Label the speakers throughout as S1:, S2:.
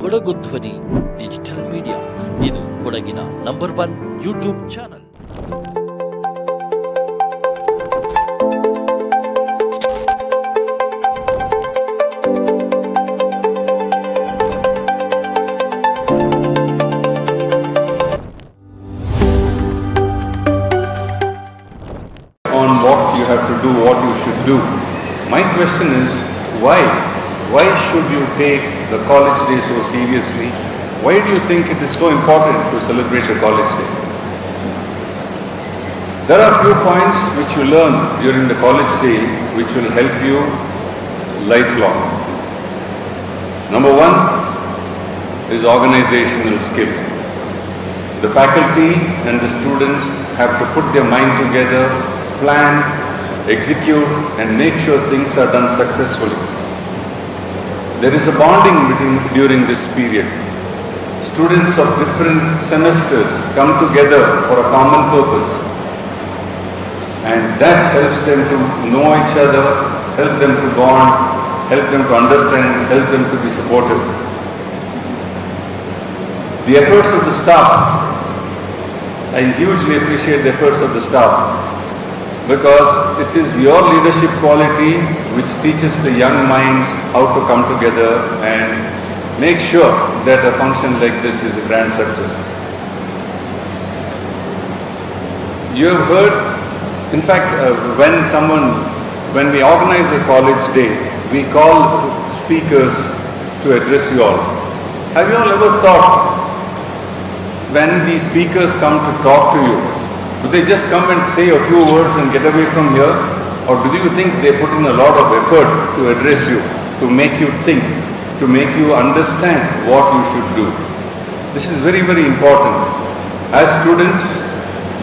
S1: ಕೊಡಗು ಧ್ವನಿ digital media, ಇದು ಕೊಡಗಿನ number 1 YouTube channel.
S2: On what you have to do, what you should do. My question is, why? Why should you take the college day so seriously? Why do you think it is so important to celebrate the college day? There are few points which you learn during the college day which will help you lifelong. Number 1 is organizational skill. The faculty and the students have to put their mind together, plan, execute and make sure things are done successfully. There is a bonding during this period. Students of different semesters come together for a common purpose, and that helps them to know each other, help them to bond, help them to understand, help them to be supportive. The efforts of the staff, I hugely appreciate the efforts of the staff, because it is your leadership quality which teaches the young minds how to come together and make sure that a function like this is a grand success. You have heard, in fact, when we organize a college day, we call speakers to address you all. Have you all ever thought, when the speakers come to talk to you, do they just come and say a few words and get away from here? Or do you think they put in a lot of effort to address you, to make you think, to make you understand what you should do? This is very, very important. As students,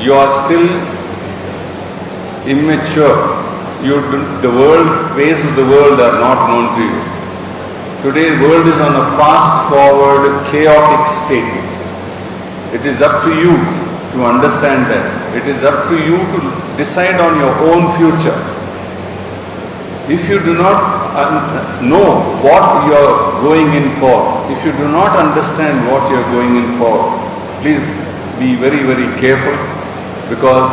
S2: you are still immature. The ways of the world are not known to you. Today, the world is on a fast-forward, chaotic state. It is up to you to understand that. It is up to you to decide on your own future. If you do not know what you are going in for, if you do not understand what you are going in for, please be very, very careful, because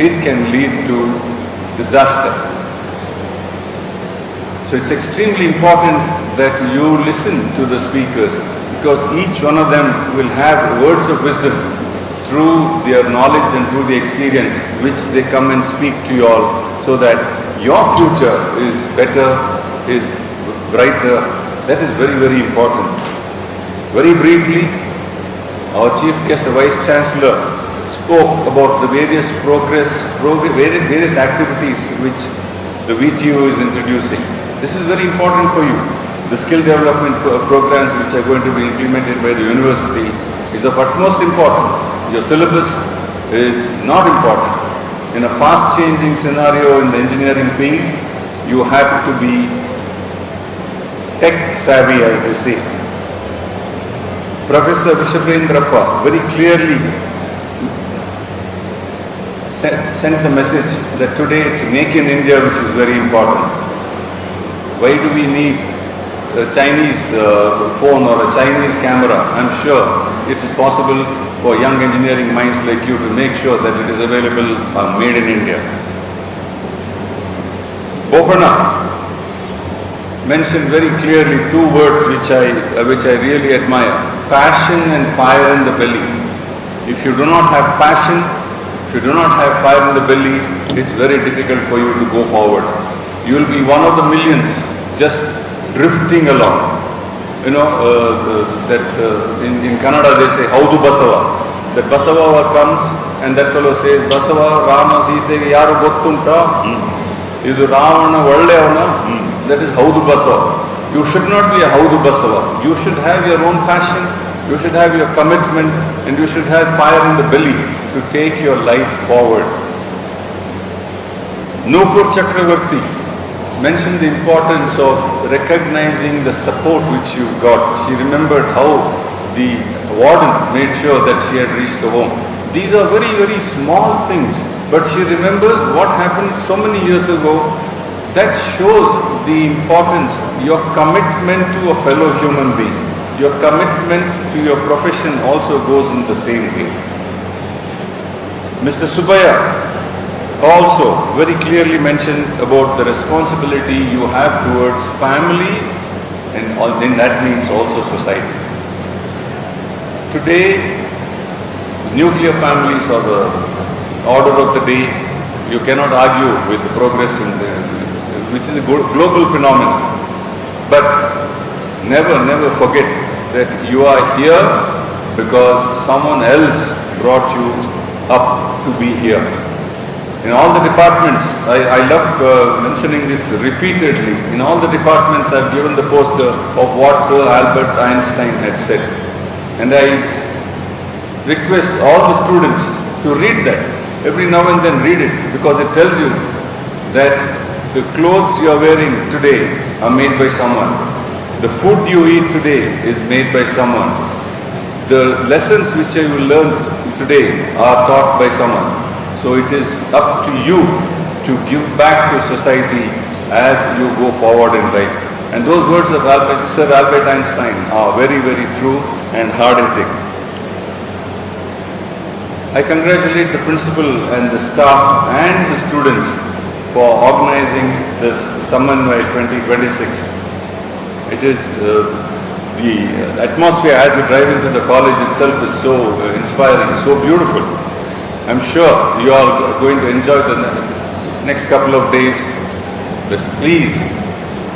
S2: it can lead to disaster. So it's extremely important that you listen to the speakers, because each one of them will have words of wisdom through their knowledge and through the experience which they come and speak to you all, so that your future is better, is brighter. That is very, very important. Very briefly, our chief guest, the Vice Chancellor, spoke about the various various activities which the VTU is introducing. This is very important for you. The skill development programs which are going to be implemented by the university is of utmost importance. Your syllabus is not important. In a fast-changing scenario in the engineering field, you have to be tech-savvy, as they say. Professor Vishabhendrappa very clearly sent the message that today it's Make in India which is very important. Why do we need a Chinese phone or a Chinese camera? I'm sure it is possible for young engineering minds like you to make sure that it is available made in India. Bohana mentioned very clearly 2 words which I really admire: passion and fire in the belly. If you do not have passion, if you do not have fire in the belly, it's very difficult for you to go forward. You will be one of the millions just drifting along. You know, in Kannada they say, Haudu Basava. That Basava comes and that fellow says, Basava, Rama, Sita, Yaru Gottunta, Idu Ravana, Valdevana, that is Haudu Basava. You should not be a Haudu Basava. You should have your own passion, you should have your commitment, and you should have fire in the belly to take your life forward. Nupur Chakravarti mentioned the importance of recognizing the support which you got. She remembered how the warden made sure that she had reached the home. These are very, very small things, but she remembers what happened so many years ago. That shows the importance, your commitment to a fellow human being. your commitment to your profession also goes in the same way. Mr. Subaya also very clearly mentioned about the responsibility you have towards family, and then that means also society. Today, nuclear families are the order of the day. You cannot argue with the progress which is a global phenomenon. But never forget that you are here because someone else brought you up to be here. In all the departments, I love mentioning this repeatedly. In all the departments, I've given the poster of what Sir Albert Einstein had said. And I request all the students to read that. Every now and then read it, because it tells you that the clothes you are wearing today are made by someone. The food you eat today is made by someone. The lessons which you learned today are taught by someone. So it is up to you to give back to society as you go forward in life. And those words of Sir Albert Einstein are very, very true and hard-hitting. I congratulate the principal and the staff and the students for organizing this Samanvay 2026. It is the atmosphere as we drive into the college itself is so inspiring, so beautiful. I'm sure you are going to enjoy the next couple of days. Just please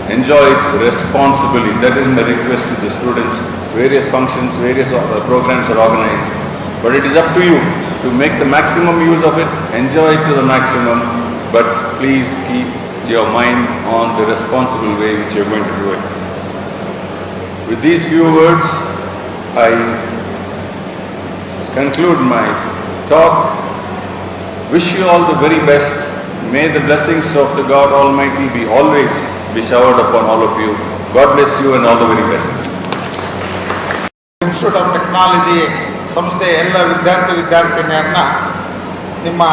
S2: enjoy it responsibly. That is my request to the students. Various functions, various programs are organized. But it is up to you to make the maximum use of it, enjoy it to the maximum, but please keep your mind on the responsible way which you're going to do it. With these few words, I conclude my talk. Wish you all the very best. May the blessings of the God Almighty be always be showered upon all of you. God bless you and all the very best.
S3: Institute of Technology ಸಂಸ್ಥೆಯ ಎಲ್ಲ ವಿದ್ಯಾರ್ಥಿನಿಯರನ್ನ ನಿಮ್ಮ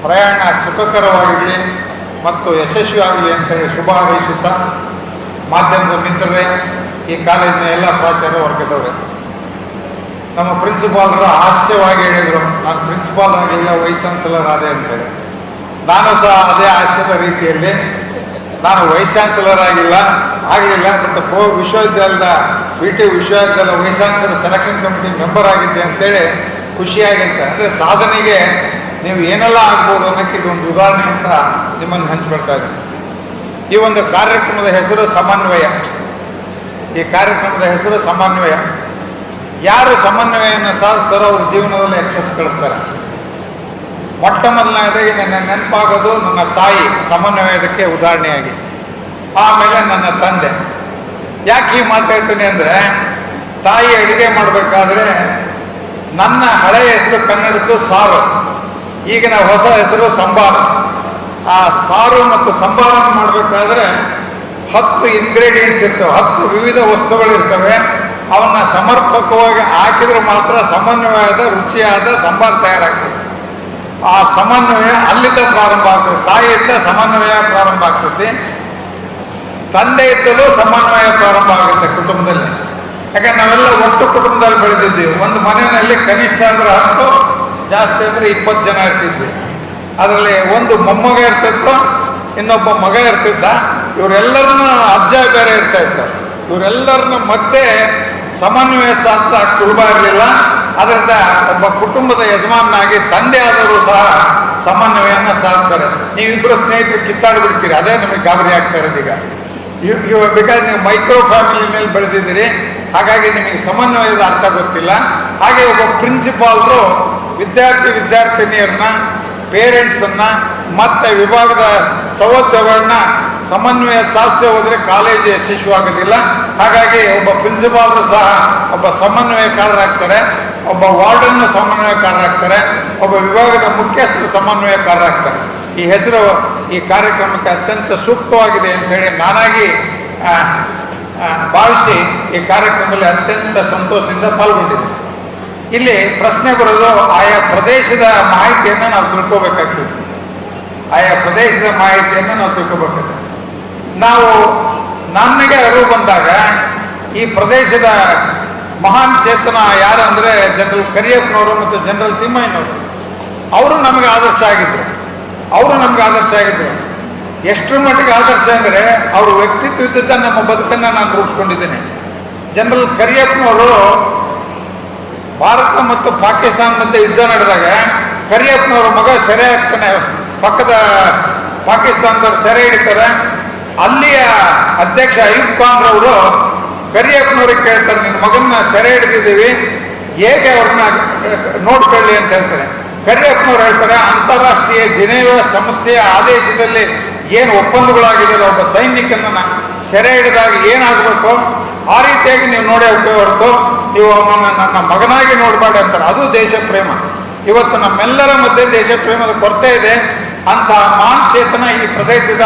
S3: ಪ್ರಯಾಣ ಸುಖಕರವಾಗಿರಲಿ ಮತ್ತು ಯಶಸ್ವಿಯಾಗಲಿ ಅಂತ ಹೇಳಿ ಶುಭ ಹಾರೈಸುತ್ತಾ, ಮಾಧ್ಯಮದ ಮಿತ್ರರೇ, ಈ ಕಾಲೇಜಿನ ಎಲ್ಲ ಪ್ರಾಚಾರ್ಯ ವರ್ಗದವರೇ, ನಮ್ಮ ಪ್ರಿನ್ಸಿಪಾಲ್ರು ಹಾಸ್ಯವಾಗಿ ಹೇಳಿದರು, ನಾನು ಪ್ರಿನ್ಸಿಪಾಲ್ ಆಗಲಿಲ್ಲ, ವೈಸ್ ಚಾನ್ಸಲರ್ ಆದೆ ಅಂತೇಳಿ. ನಾನು ಸಹ ಅದೇ ಹಾಸ್ಯದ ರೀತಿಯಲ್ಲಿ ನಾನು ವೈಸ್ ಚಾನ್ಸಲರ್ ಆಗಲಿಲ್ಲ, ಬಟ್ ವಿಶ್ವವಿದ್ಯಾಲಯದ BT ವಿಶ್ವವಿದ್ಯಾಲಯ vice chancellor selection committee member ಆಗಿದ್ದೆ ಅಂತೇಳಿ ಖುಷಿಯಾಗಿಂತ. ಅಂದರೆ ಸಾಧನೆಗೆ ನೀವು ಏನೆಲ್ಲ ಆಗ್ಬೋದು ಅನ್ನೋಕ್ಕೆ ಇದೊಂದು ಉದಾಹರಣೆ ಅಂತ ನಿಮ್ಮನ್ನು ಹಂಚಿಕೊಳ್ತಾ ಇದ್ದೀನಿ. ಈ ಒಂದು ಕಾರ್ಯಕ್ರಮದ ಹೆಸರು ಸಮನ್ವಯ. ಈ ಕಾರ್ಯಕ್ರಮದ ಹೆಸರು ಸಮನ್ವಯ. ಯಾರು ಸಮನ್ವಯವನ್ನು ಸಾಧಿಸ್ತಾರೋ ಅವ್ರ ಜೀವನದಲ್ಲಿ ಯಶಸ್ಸು ಕಳಿಸ್ತಾರೆ. ಮೊಟ್ಟ ಮೊದಲನೇದಾಗಿ ನನ್ನ ನೆನಪಾಗೋದು ನನ್ನ ತಾಯಿ, ಸಮನ್ವಯದಕ್ಕೆ ಉದಾಹರಣೆಯಾಗಿ. ಆಮೇಲೆ ನನ್ನ ತಂದೆ. ಯಾಕೆ ಹೀಗೆ ಮಾತಾಡ್ತೀನಿ ಅಂದರೆ, ತಾಯಿ ಅಡುಗೆ ಮಾಡಬೇಕಾದ್ರೆ ನನ್ನ ಹಳೆಯ ಹೆಸರು ಕನ್ನಡದ್ದು ಸಾರು, ಈಗಿನ ಹೊಸ ಹೆಸರು ಸಂಬಾರ. ಆ ಸಾರು ಮತ್ತು ಸಂಬಾರನ್ನು ಮಾಡಬೇಕಾದ್ರೆ 10 ಇಂಗ್ರೀಡಿಯೆಂಟ್ಸ್ ಇರ್ತವೆ, 10 ವಿವಿಧ ವಸ್ತುಗಳಿರ್ತವೆ. ಅವನ್ನ ಸಮರ್ಪಕವಾಗಿ ಹಾಕಿದ್ರೆ ಮಾತ್ರ ಸಮನ್ವಯದ ರುಚಿಯಾದ ಸಂಬಾರ ತಯಾರಾಗ್ತದೆ. ಆ ಸಮನ್ವಯ ಅಲ್ಲಿಂದ ಪ್ರಾರಂಭ ಆಗ್ತದೆ. ತಾಯಿಯಿಂದ ಸಮನ್ವಯ ಪ್ರಾರಂಭ ಆಗ್ತದೆ, ತಂದೆ ಇದ್ದಲೂ ಸಮನ್ವಯ ಪ್ರಾರಂಭ ಆಗುತ್ತೆ ಕುಟುಂಬದಲ್ಲಿ. ಯಾಕಂದ್ರೆ ನಾವೆಲ್ಲ ಒಟ್ಟು ಕುಟುಂಬದಲ್ಲಿ ಬೆಳೆದಿದ್ದೀವಿ. ಒಂದು ಮನೆಯಲ್ಲಿ ಕನಿಷ್ಠ ಅಂದ್ರೆ 10, ಜಾಸ್ತಿ ಅಂದರೆ 20 ಜನ ಇರ್ತಿದ್ವಿ. ಅದರಲ್ಲಿ ಒಂದು ಮೊಮ್ಮಗ ಇರ್ತಿತ್ತು, ಇನ್ನೊಬ್ಬ ಮಗ ಇರ್ತಿದ್ದ. ಇವರೆಲ್ಲರನ್ನ ಅಜ್ಜ ಬೇರೆ ಇರ್ತಾ ಇತ್ತು. ಇವರೆಲ್ಲರನ್ನ ಮತ್ತೆ ಸಮನ್ವಯ ಸಾಧಿಸ ಸುಲಭ ಇರಲಿಲ್ಲ. ಅದರಿಂದ ಒಬ್ಬ ಕುಟುಂಬದ ಯಜಮಾನಾಗಿ ತಂದೆ ಆದರೂ ಸಹ ಸಮನ್ವಯನ ಸಾಧಿಸ್ತಾರೆ. ನೀವಿಬ್ಬರು ಸ್ನೇಹಿತರು ಕಿತ್ತಾಡ್ಬಿಡ್ತೀರಿ, ಅದೇ ನಮಗೆ ಗಾಬರಿ ಆಗ್ತಾ ಇರೋದು ಈಗ. ಬಿಕಾಸ್ ನೀವು ಮೈಕ್ರೋ ಫ್ಯಾಮಿಲಿ ಮೇಲೆ ಬೆಳೆದಿದ್ದೀರಿ, ಹಾಗಾಗಿ ನಿಮಗೆ ಸಮನ್ವಯದ ಅರ್ಥ ಗೊತ್ತಿಲ್ಲ. ಹಾಗೆ ಒಬ್ಬ ಪ್ರಿನ್ಸಿಪಾಲ್ರು ವಿದ್ಯಾರ್ಥಿನಿಯರನ್ನ, ಪೇರೆಂಟ್ಸನ್ನು ಮತ್ತು ವಿಭಾಗದ ಸಹೋದ್ಯೋಗಗಳನ್ನ ಸಮನ್ವಯ ಸಾಧಿಸಿ ಹೋದರೆ ಕಾಲೇಜು ಯಶಸ್ವಿಯಾಗೋದಿಲ್ಲ. ಹಾಗಾಗಿ ಒಬ್ಬ ಪ್ರಿನ್ಸಿಪಾಲ್ರು ಸಹ ಒಬ್ಬ ಸಮನ್ವಯಕಾರರಾಗ್ತಾರೆ, ಒಬ್ಬ ವಾರ್ಡನ್ನು ಸಮನ್ವಯಕಾರರಾಗ್ತಾರೆ, ಒಬ್ಬ ವಿಭಾಗದ ಮುಖ್ಯಸ್ಥರು ಸಮನ್ವಯಕಾರರಾಗ್ತಾರೆ. ಈ ಹೆಸರು ಈ ಕಾರ್ಯಕ್ರಮಕ್ಕೆ ಅತ್ಯಂತ ಸೂಕ್ತವಾಗಿದೆ ಅಂಥೇಳಿ ನಾನಾಗಿ ಭಾವಿಸಿ ಈ ಕಾರ್ಯಕ್ರಮದಲ್ಲಿ ಅತ್ಯಂತ ಸಂತೋಷದಿಂದ ಪಾಲ್ಗೊಂಡಿದ್ದೆ. ಇಲ್ಲಿ ಪ್ರಶ್ನೆ ಬರೋದು, ಆಯಾ ಪ್ರದೇಶದ ಮಾಹಿತಿಯನ್ನು ನಾವು ತಿಳ್ಕೋಬೇಕಾಗ್ತದೆ. ನಾವು ನನಗೆ ಅರಿವು ಬಂದಾಗ ಈ ಪ್ರದೇಶದ ಮಹಾನ್ ಚೇತನ ಯಾರು ಅಂದರೆ ಜನರಲ್ ಕರಿಯಪ್ಪನವರು ಮತ್ತು ಜನರಲ್ ತಿಮ್ಮಯ್ಯನವರು. ಅವರು ನಮಗೆ ಆದರ್ಶ ಆಗಿದ್ರು. ಎಷ್ಟರ ಮಟ್ಟಿಗೆ ಆದರ್ಶ ಅಂದರೆ ಅವ್ರ ವ್ಯಕ್ತಿತ್ವದಿಂದ ನಮ್ಮ ಬದುಕನ್ನು ನಾನು ರೂಪಿಸ್ಕೊಂಡಿದ್ದೇನೆ. ಜನರಲ್ ಕರಿಯಪ್ಪನವರು ಭಾರತ ಮತ್ತು ಪಾಕಿಸ್ತಾನ ಮಧ್ಯೆ ಯುದ್ಧ ನಡೆದಾಗ ಕರಿಯಪ್ಪನವ್ರ ಮಗ ಸೆರೆ ಆಗ್ತಾನೆ, ಪಕ್ಕದ ಪಾಕಿಸ್ತಾನದವ್ರು ಸೆರೆ ಹಿಡಿತಾರೆ. ಅಲ್ಲಿಯ ಅಧ್ಯಕ್ಷ ಅಯೂಬ್ ಖಾನ್ ರವರು ಕರಿಯಪ್ಪನವ್ರಿಗೆ ಕೇಳ್ತಾರೆ, ನಿನ್ನ ಮಗನ್ನ ಸೆರೆ ಹಿಡಿದಿದ್ದೀವಿ, ಹೇಗೆ ಅವ್ರನ್ನ ನೋಡ್ಕೊಳ್ಳಿ ಅಂತ ಹೇಳ್ತಾರೆ. ಕರಿಯಪ್ಪನವ್ರು ಹೇಳ್ತಾರೆ, ಅಂತಾರಾಷ್ಟ್ರೀಯ ಜಿನೇವಾ ಸಂಸ್ಥೆಯ ಆದೇಶದಲ್ಲಿ ಏನು ಒಪ್ಪಂದಗಳಾಗಿದೆಯಲ್ಲ, ಒಬ್ಬ ಸೈನಿಕನನ್ನು ಸೆರೆ ಹಿಡಿದಾಗ ಏನಾಗಬೇಕು ಆ ರೀತಿಯಾಗಿ ನೀವು ನೋಡಿ ಹೊರತು ನೀವು ಅವನನ್ನು ನನ್ನ ಮಗನಾಗಿ ನೋಡಬೇಡಿ ಅಂತಾರೆ. ಅದು ದೇಶ ಪ್ರೇಮ. ಇವತ್ತು ನಮ್ಮೆಲ್ಲರ ಮಧ್ಯೆ ದೇಶ ಪ್ರೇಮದ ಕೊರತೆ ಇದೆ. ಅಂತ ಮಹಾನ್ ಚೇತನ ಈ ಪ್ರದೇಶದ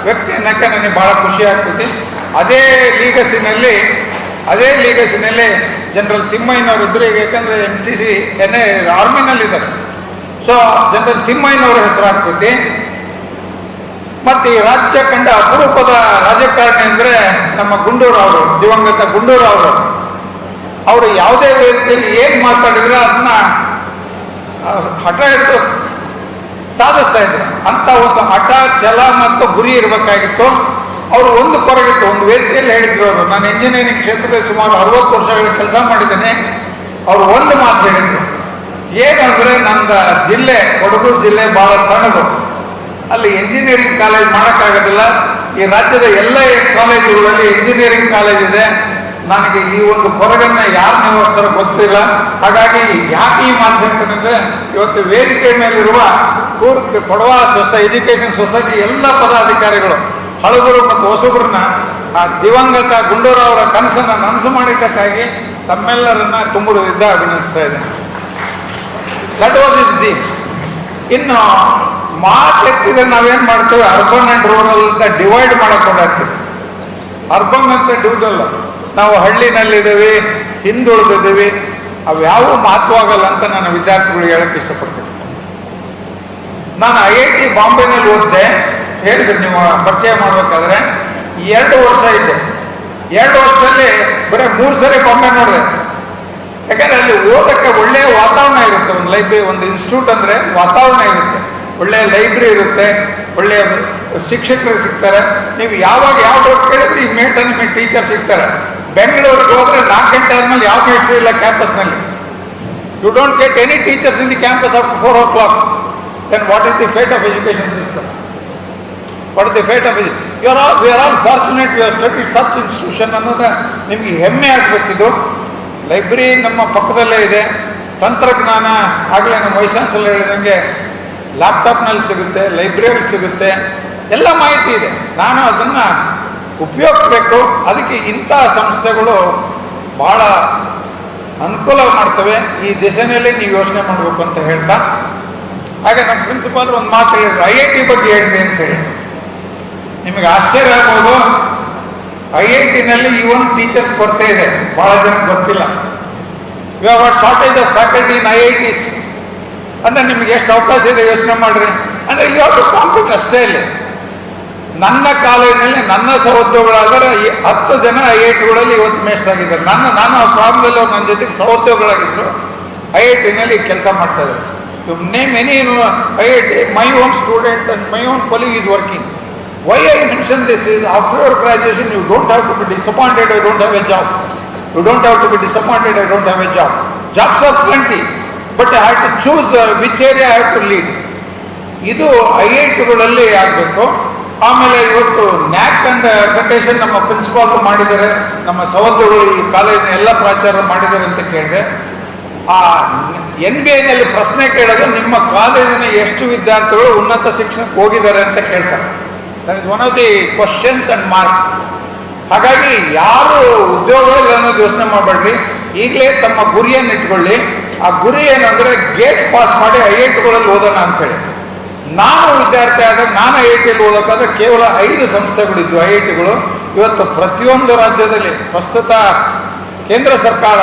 S3: ವ್ಯಕ್ತಿ ಅನ್ನಕ್ಕೆ ನನಗೆ ಬಹಳ ಖುಷಿ ಆಗ್ತದೆ. ಅದೇ ಲೀಗಸಿನಲ್ಲಿ ಜನರಲ್ ತಿಮ್ಮಯ್ಯನವರು ಇದ್ರು. ಈಗ ಯಾಕಂದರೆ MCC ಆರ್ಮಿನಲ್ಲಿದ್ದಾರೆ. ಸೊ ಜನರಲ್ ತಿಮ್ಮಯ್ಯನವರ ಹೆಸರಾಗ್ತೈತಿ. ಮತ್ತು ಈ ರಾಜ್ಯ ಕಂಡ ಅಪರೂಪದ ರಾಜಕಾರಣಿ ಅಂದರೆ ನಮ್ಮ ಗುಂಡೂರಾವ್, ದಿವಂಗತ ಗುಂಡೂರಾವ್. ಅವರು ಯಾವುದೇ ವೇದಿಕೆಯಲ್ಲಿ ಏನು ಮಾತಾಡಿದ್ರೆ ಅದನ್ನ ಹಠ ಹಿಡಿದು ಸಾಧಿಸ್ತಾ ಇದ್ರು. ಅಂತ ಒಂದು ಹಠ, ಛಲ ಮತ್ತು ಗುರಿ ಇರಬೇಕಾಗಿತ್ತು. ಅವರು ಒಂದು ಕೊರಗಿತ್ತು. ಒಂದು ವೇದಿಕೆಯಲ್ಲಿ ಹೇಳಿದ್ರು ಅವರು, ನಾನು ಇಂಜಿನಿಯರಿಂಗ್ ಕ್ಷೇತ್ರದಲ್ಲಿ ಸುಮಾರು 60 ವರ್ಷಗಳ ಕೆಲಸ ಮಾಡಿದ್ದೇನೆ. ಅವರು ಒಂದು ಮಾತು ಹೇಳಿದ್ರು, ಏನಂದರೆ ನನ್ನ ಜಿಲ್ಲೆ ಕೊಡಗು ಜಿಲ್ಲೆ ಭಾಳ ಸಣ್ಣದು, ಅಲ್ಲಿ ಇಂಜಿನಿಯರಿಂಗ್ ಕಾಲೇಜ್ ಮಾಡೋಕ್ಕಾಗೋದಿಲ್ಲ. ಈ ರಾಜ್ಯದ ಎಲ್ಲ ಕಾಲೇಜುಗಳಲ್ಲಿ ಇಂಜಿನಿಯರಿಂಗ್ ಕಾಲೇಜ್ ಇದೆ. ನನಗೆ ಈ ಒಂದು ಕೊರಗನ್ನು ಯಾರು ನಿರ್ವಹಿಸ್ತಾರೋ ಗೊತ್ತಿಲ್ಲ. ಹಾಗಾಗಿ ಯಾಕೆ ಈ ಮಾತು ಹೇಳ್ತೇನೆ ಅಂದರೆ, ಇವತ್ತು ವೇದಿಕೆ ಮೇಲಿರುವ ಕೂರ್ಗ್ ಕೊಡವ ಎಜುಕೇಷನ್ ಸೊಸೈಟಿ ಎಲ್ಲ ಪದಾಧಿಕಾರಿಗಳು ಹಳಬರು ಮತ್ತು ಹೊಸಬರನ್ನ ಆ ದಿವಂಗತ ಗುಂಡೂರಾವ್ ಅವರ ಕನಸನ್ನು ನನಸು ಮಾಡಿದ್ದಕ್ಕಾಗಿ ತಮ್ಮೆಲ್ಲರನ್ನ ತುಂಬುವುದಿದ್ದ ಅಭಿನಂದಿಸ್ತಾ ಇದ್ದೇನೆ. That was is the. ಇನ್ನು ಮಾತೆತ್ತಿದ್ರೆ ನಾವೇನು ಮಾಡ್ತೇವೆ, ಅರ್ಬನ್ ಆ್ಯಂಡ್ ರೂರಲ್ ಅಂತ ಡಿವೈಡ್ ಮಾಡಕ್ಕೆ ಓಡಾಡ್ತೀವಿ. ಅರ್ಬನ್ ಅಂತ ಡಿವಿಡಲ್ಲ, ನಾವು ಹಳ್ಳಿನಲ್ಲಿದ್ದೀವಿ, ಹಿಂದುಳಿದಿದ್ದೀವಿ, ಅವು ಯಾವುವು ಮಹತ್ವ ಆಗಲ್ಲ ಅಂತ ನನ್ನ ವಿದ್ಯಾರ್ಥಿಗಳಿಗೆ ಹೇಳಕ್ಕೆ ಇಷ್ಟಪಡ್ತೀನಿ. ನಾನು IIT ಬಾಂಬೆನಲ್ಲಿ ಓದಿದೆ. ಹೇಳಿದ್ರು ನೀವು ಪರಿಚಯ ಮಾಡಬೇಕಾದ್ರೆ 2 ವರ್ಷ ಇದ್ದೆ. 2 ವರ್ಷದಲ್ಲಿ ಬರೀ 3 ಸರಿ ಬಾಂಬೆ ನೋಡಿದೆ. ಯಾಕಂದರೆ ಅಲ್ಲಿ ಓದಕ್ಕೆ ಒಳ್ಳೆಯ ವಾತಾವರಣ ಇರುತ್ತೆ. ಒಂದು ಲೈಬ್ರರಿ, ಒಂದು ಇನ್ಸ್ಟಿಟ್ಯೂಟ್ ಅಂದರೆ ವಾತಾವರಣ ಇರುತ್ತೆ, ಒಳ್ಳೆಯ ಲೈಬ್ರರಿ ಇರುತ್ತೆ, ಒಳ್ಳೆಯ ಶಿಕ್ಷಕರು ಸಿಗ್ತಾರೆ. ನೀವು ಯಾವಾಗ ಯಾವ ಡೌಟ್ ಕೇಳಿದ್ರೆ ಇಮ್ಮಿಡಿಯೇಟ್ ನಿಮಗೆ ಟೀಚರ್ ಸಿಗ್ತಾರೆ. ಬೆಂಗಳೂರಿಗೆ ಹೋದರೆ 4 ಗಂಟೆ ಆದಮೇಲೆ ಯಾವ ಮೇಸ್ಟ್ರು ಇಲ್ಲ ಕ್ಯಾಂಪಸ್ನಲ್ಲಿ. You don't get any teachers in the campus after 4 o'clock. Then what is the fate of education system? What is the fate of it? We are all fortunate we have studied such institution ಅನ್ನೋದು ನಿಮಗೆ ಹೆಮ್ಮೆ ಆಗಬೇಕಿದು. Library ನಮ್ಮ ಪಕ್ಕದಲ್ಲೇ ಇದೆ. ತಂತ್ರಜ್ಞಾನ ಆಗಲೇ ನಮ್ಮ vice chancellor ಹೇಳಿದಂಗೆ ಲ್ಯಾಪ್ಟಾಪ್ನಲ್ಲಿ ಸಿಗುತ್ತೆ, ಲೈಬ್ರರಿಯಲ್ಲಿ ಸಿಗುತ್ತೆ, ಎಲ್ಲ ಮಾಹಿತಿ ಇದೆ. ನಾನು ಅದನ್ನು ಉಪಯೋಗಿಸ್ಬೇಕು. ಅದಕ್ಕೆ ಇಂಥ ಸಂಸ್ಥೆಗಳು ಭಾಳ ಅನುಕೂಲ ಮಾಡ್ತವೆ. ಈ ದಿಶೆಯಲ್ಲಿ ನೀವು ಯೋಚನೆ ಮಾಡಬೇಕು ಅಂತ ಹೇಳ್ತಾ, ಹಾಗೆ ನಮ್ಮ ಪ್ರಿನ್ಸಿಪಾಲ್ ಒಂದು ಮಾತು ಹೇಳಿದ್ರು, IIT ಬಗ್ಗೆ ಹೇಳಿದೆ ಅಂತ ಹೇಳಿ. ನಿಮಗೆ ಆಶ್ಚರ್ಯ ಆಗ್ಬೋದು, IITನಲ್ಲಿ ಈವನ್ ಟೀಚರ್ಸ್ ಕೊರತೆ ಇದೆ, ಭಾಳ ಜನಕ್ಕೆ ಗೊತ್ತಿಲ್ಲ. We have what shortage of faculty in IITs ಅಂದರೆ ನಿಮಗೆ ಎಷ್ಟು ಅವಕಾಶ ಇದೆ ಯೋಚನೆ ಮಾಡಿರಿ. ಅಂದರೆ ಯು ಹ್ಯಾವ್ ಟು ಕಾಂಪೀಟ್ ಅಷ್ಟೇ. ಇಲ್ಲಿ ನನ್ನ ಕಾಲೇಜಿನಲ್ಲಿ ನನ್ನ ಸಹೋದ್ಯೋಗಿಗಳಾದರೆ 10 ಜನ IITಗಳಲ್ಲಿ ಇವತ್ತು ಮೇಸ್ಟ್ ಆಗಿದ್ದಾರೆ. ನಾನು ಆ ಪ್ರಾರಂಭದಲ್ಲಿ ಅವ್ರು ನನ್ನ ಜೊತೆಗೆ ಸಹೋದ್ಯೋಗಿಗಳಾಗಿದ್ದರು. IITನಲ್ಲಿ ಕೆಲಸ ಮಾಡ್ತಾರೆ. You name any IIT, my own student and my own colleague is working. Why I mention this is, after your graduation you don't have to be disappointed I don't have a job. You don't have to be disappointed I don't have a job. Jobs are plenty, but I have to choose which area I have to lead. ಇದು IITಗಳಲ್ಲಿ ಆಗಬೇಕು. ಆಮೇಲೆ ಇವತ್ತು ನ್ಯಾಕ್ and accreditation ನಮ್ಮ principal ಮಾಡಿದ್ದಾರೆ, ನಮ್ಮ ಸಹೋದ್ಯೋಗಿಗಳು ಈ ಕಾಲೇಜಿನ ಎಲ್ಲ ಪ್ರಾಚಾರ್ಯರು ಮಾಡಿದ್ದಾರೆ ಅಂತ ಕೇಳಿದೆ. ಆ NBAನಲ್ಲಿ ಪ್ರಶ್ನೆ ಕೇಳೋದು, ನಿಮ್ಮ ಕಾಲೇಜಿನ ಎಷ್ಟು ವಿದ್ಯಾರ್ಥಿಗಳು ಉನ್ನತ ಶಿಕ್ಷಣಕ್ಕೆ ಹೋಗಿದ್ದಾರೆ ಅಂತ ಕೇಳ್ತಾರೆ. That is one of the questions and marks. ಹಾಗಾಗಿ ಯಾರು ಉದ್ಯೋಗ ಇಲ್ಲ ಅನ್ನೋದು ಯೋಚನೆ ಮಾಡಬೇಡ್ರಿ. ಈಗಲೇ ತಮ್ಮ ಗುರಿಯನ್ನು ಇಟ್ಕೊಳ್ಳಿ. ಆ ಗುರಿ ಏನಂದರೆ ಗೇಟ್ ಪಾಸ್ ಮಾಡಿ IITಗಳಲ್ಲಿ ಓದೋಣ ಅಂಥೇಳಿ. ನಾನು ವಿದ್ಯಾರ್ಥಿ ಆದಾಗ ನಾನು IITಯಲ್ಲಿ ಓದೋಕ್ಕಾದ್ರೆ ಕೇವಲ 5 ಸಂಸ್ಥೆಗಳಿದ್ದು IITಗಳು. ಇವತ್ತು ಪ್ರತಿಯೊಂದು ರಾಜ್ಯದಲ್ಲಿ, ಪ್ರಸ್ತುತ ಕೇಂದ್ರ ಸರ್ಕಾರ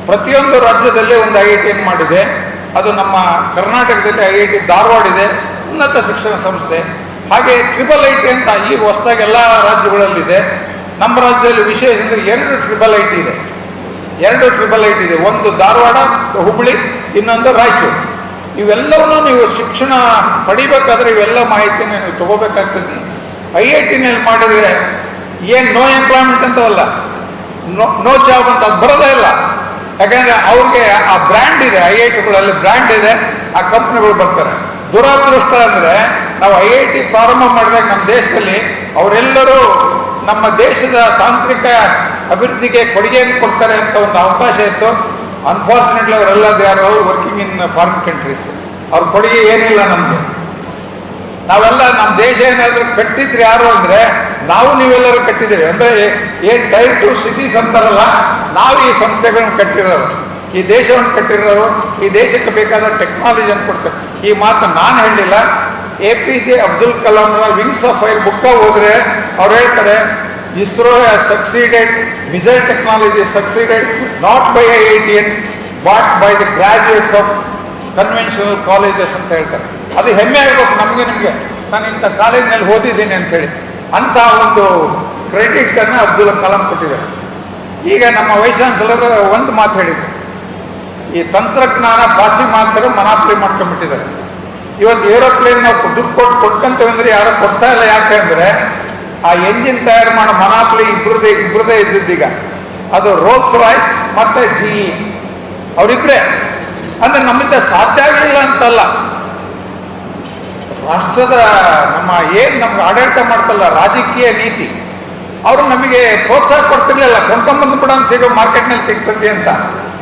S3: ಪ್ರತಿಯೊಂದು ರಾಜ್ಯದಲ್ಲೇ ಒಂದು IITಯನ್ನು ಮಾಡಿದೆ. ಅದು ನಮ್ಮ ಕರ್ನಾಟಕದಲ್ಲಿ IIT ಧಾರವಾಡ ಇದೆ, ಉನ್ನತ ಶಿಕ್ಷಣ ಸಂಸ್ಥೆ. ಹಾಗೆ IIIT ಅಂತ ಈಗ ಹೊಸದಾಗಿ ಎಲ್ಲ ರಾಜ್ಯಗಳಲ್ಲಿದೆ. ನಮ್ಮ ರಾಜ್ಯದಲ್ಲಿ ವಿಶೇಷ ಅಂದರೆ 2 888 ಇದೆ. 2 888 ಇದೆ. ಒಂದು ಧಾರವಾಡ, ಹುಬ್ಬಳ್ಳಿ, ಇನ್ನೊಂದು ರಾಯಚೂರು. ಇವೆಲ್ಲವನ್ನೂ ನೀವು ಶಿಕ್ಷಣ ಪಡಿಬೇಕಾದ್ರೆ ಇವೆಲ್ಲ ಮಾಹಿತಿನ ನೀವು ತಗೋಬೇಕಾಗ್ತದೆ. IIT-ನಲ್ಲಿ ಮಾಡಿದರೆ ಏನು ನೋ ಎಂಪ್ಲಾಯ್ಮೆಂಟ್ ಅಂತವಲ್ಲ, ನೋ ಜಾಬ್ ಅಂತ ಅದು ಬರೋದೇ ಇಲ್ಲ. ಯಾಕಂದರೆ ಅವ್ರಿಗೆ ಆ ಬ್ರ್ಯಾಂಡ್ ಇದೆ, IIT-ಗಳಲ್ಲಿ ಬ್ರ್ಯಾಂಡ್ ಇದೆ, ಆ ಕಂಪ್ನಿಗಳು ಬರ್ತಾರೆ. ದುರಾದೃಷ್ಟ ಅಂದರೆ ನಾವು IIT ಪ್ರಾರಂಭ ಮಾಡಿದಾಗ ನಮ್ಮ ದೇಶದಲ್ಲಿ ಅವರೆಲ್ಲರೂ ನಮ್ಮ ದೇಶದ ತಾಂತ್ರಿಕ ಅಭಿವೃದ್ಧಿಗೆ ಕೊಡುಗೆಯನ್ನು ಕೊಡ್ತಾರೆ ಅಂತ ಒಂದು ಅವಕಾಶ ಇತ್ತು. ಅನ್ಫಾರ್ಚುನೇಟ್ಲಿ ಅವರೆಲ್ಲ they are all working in foreign countries. ಅವ್ರ ಕೊಡುಗೆ ಏನಿಲ್ಲ ನಮಗೆ. ನಾವೆಲ್ಲ ನಮ್ಮ ದೇಶ ಏನಾದರೂ ಕಟ್ಟಿದ್ರೆ ಯಾರು ಅಂದರೆ ನಾವು ನೀವೆಲ್ಲರೂ ಕಟ್ಟಿದ್ದೇವೆ. ಅಂದರೆ ಏನು ಟೈರ್ 2 ಸಿಟೀಸ್ ಅಂತಾರಲ್ಲ, ನಾವು ಈ ಸಂಸ್ಥೆಗಳನ್ನು ಕಟ್ಟಿರೋರು, ಈ ದೇಶವನ್ನು ಕಟ್ಟಿರೋರು, ಈ ದೇಶಕ್ಕೆ ಬೇಕಾದ ಟೆಕ್ನಾಲಜಿಯನ್ನು ಕೊಡ್ತಾರೆ. ಈ ಮಾತು ನಾನು ಹೇಳಿಲ್ಲ, APJ ಅಬ್ದುಲ್ ಕಲಾಂರ ವಿಂಗ್ಸ್ ಆಫ್ ಫೈರ್ ಬುಕ್ಕ ಹೋದರೆ ಅವ್ರು ಹೇಳ್ತಾರೆ, ISRO has succeeded, missile technology succeeded not by IITians but by the graduates of conventional colleges ಅಂತ ಹೇಳ್ತಾರೆ. ಅದು ಹೆಮ್ಮೆ ಆಗಬೇಕು ನಮಗೆ, ನಿಮಗೆ. ನಾನು ಇಂಥ ಕಾಲೇಜಿನಲ್ಲಿ ಓದಿದ್ದೀನಿ ಅಂಥೇಳಿ ಅಂಥ ಒಂದು ಕ್ರೆಡಿಟನ್ನು ಅಬ್ದುಲ್ ಕಲಾಂ ಕೊಟ್ಟಿದ್ದಾರೆ. ಈಗ ನಮ್ಮ ವೈಸ್ ಚಾನ್ಸಲರ್ ಒಂದು ಮಾತು ಹೇಳಿದರು, ಈ ತಂತ್ರಜ್ಞಾನ ಪಾಶ್ಚಿಮಾತ್ಯರು ಮನಾಪಲಿ ಮಾಡ್ಕೊಂಡ್ಬಿಟ್ಟಿದ್ದಾರೆ. ಇವತ್ತು ಏರೋಪ್ಲೇನ್ ನಾವು ದುಡ್ಡು ಕೊಟ್ಕೊಂತೇವೆ ಅಂದರೆ ಯಾರು ಕೊಡ್ತಾ ಇಲ್ಲ. ಯಾಕೆ ಅಂದರೆ ಆ ಎಂಜಿನ್ ತಯಾರು ಮಾಡೋ ಮನಾಪಲಿ ಇಬ್ಬರದೇ ಇದ್ದಿದ್ದೀಗ. ಅದು ರೋಲ್ಸ್ ರಾಯ್ಸ್ ಮತ್ತು GE ಅವರಿಬ್ಬರೇ. ಅಂದರೆ ನಮ್ಮಿಂದ ಸಾಧ್ಯ ಆಗಲಿಲ್ಲ ಅಂತಲ್ಲ, ರಾಷ್ಟ್ರದ ನಮ್ಮ ಏನು ನಮ್ಗೆ ಆಡಳಿತ ಮಾಡ್ತಲ್ಲ ರಾಜಕೀಯ ನೀತಿ, ಅವರು ನಮಗೆ ಪ್ರೋತ್ಸಾಹ ಕೊಡ್ತಿರ್ಲಿಲ್ಲ. ಕೊಂಡ್ಕೊಂಬಂದು ಬಿಡ ಸಿಗೋ ಮಾರ್ಕೆಟ್ನಲ್ಲಿ ಸಿಗ್ತದೆ ಅಂತ.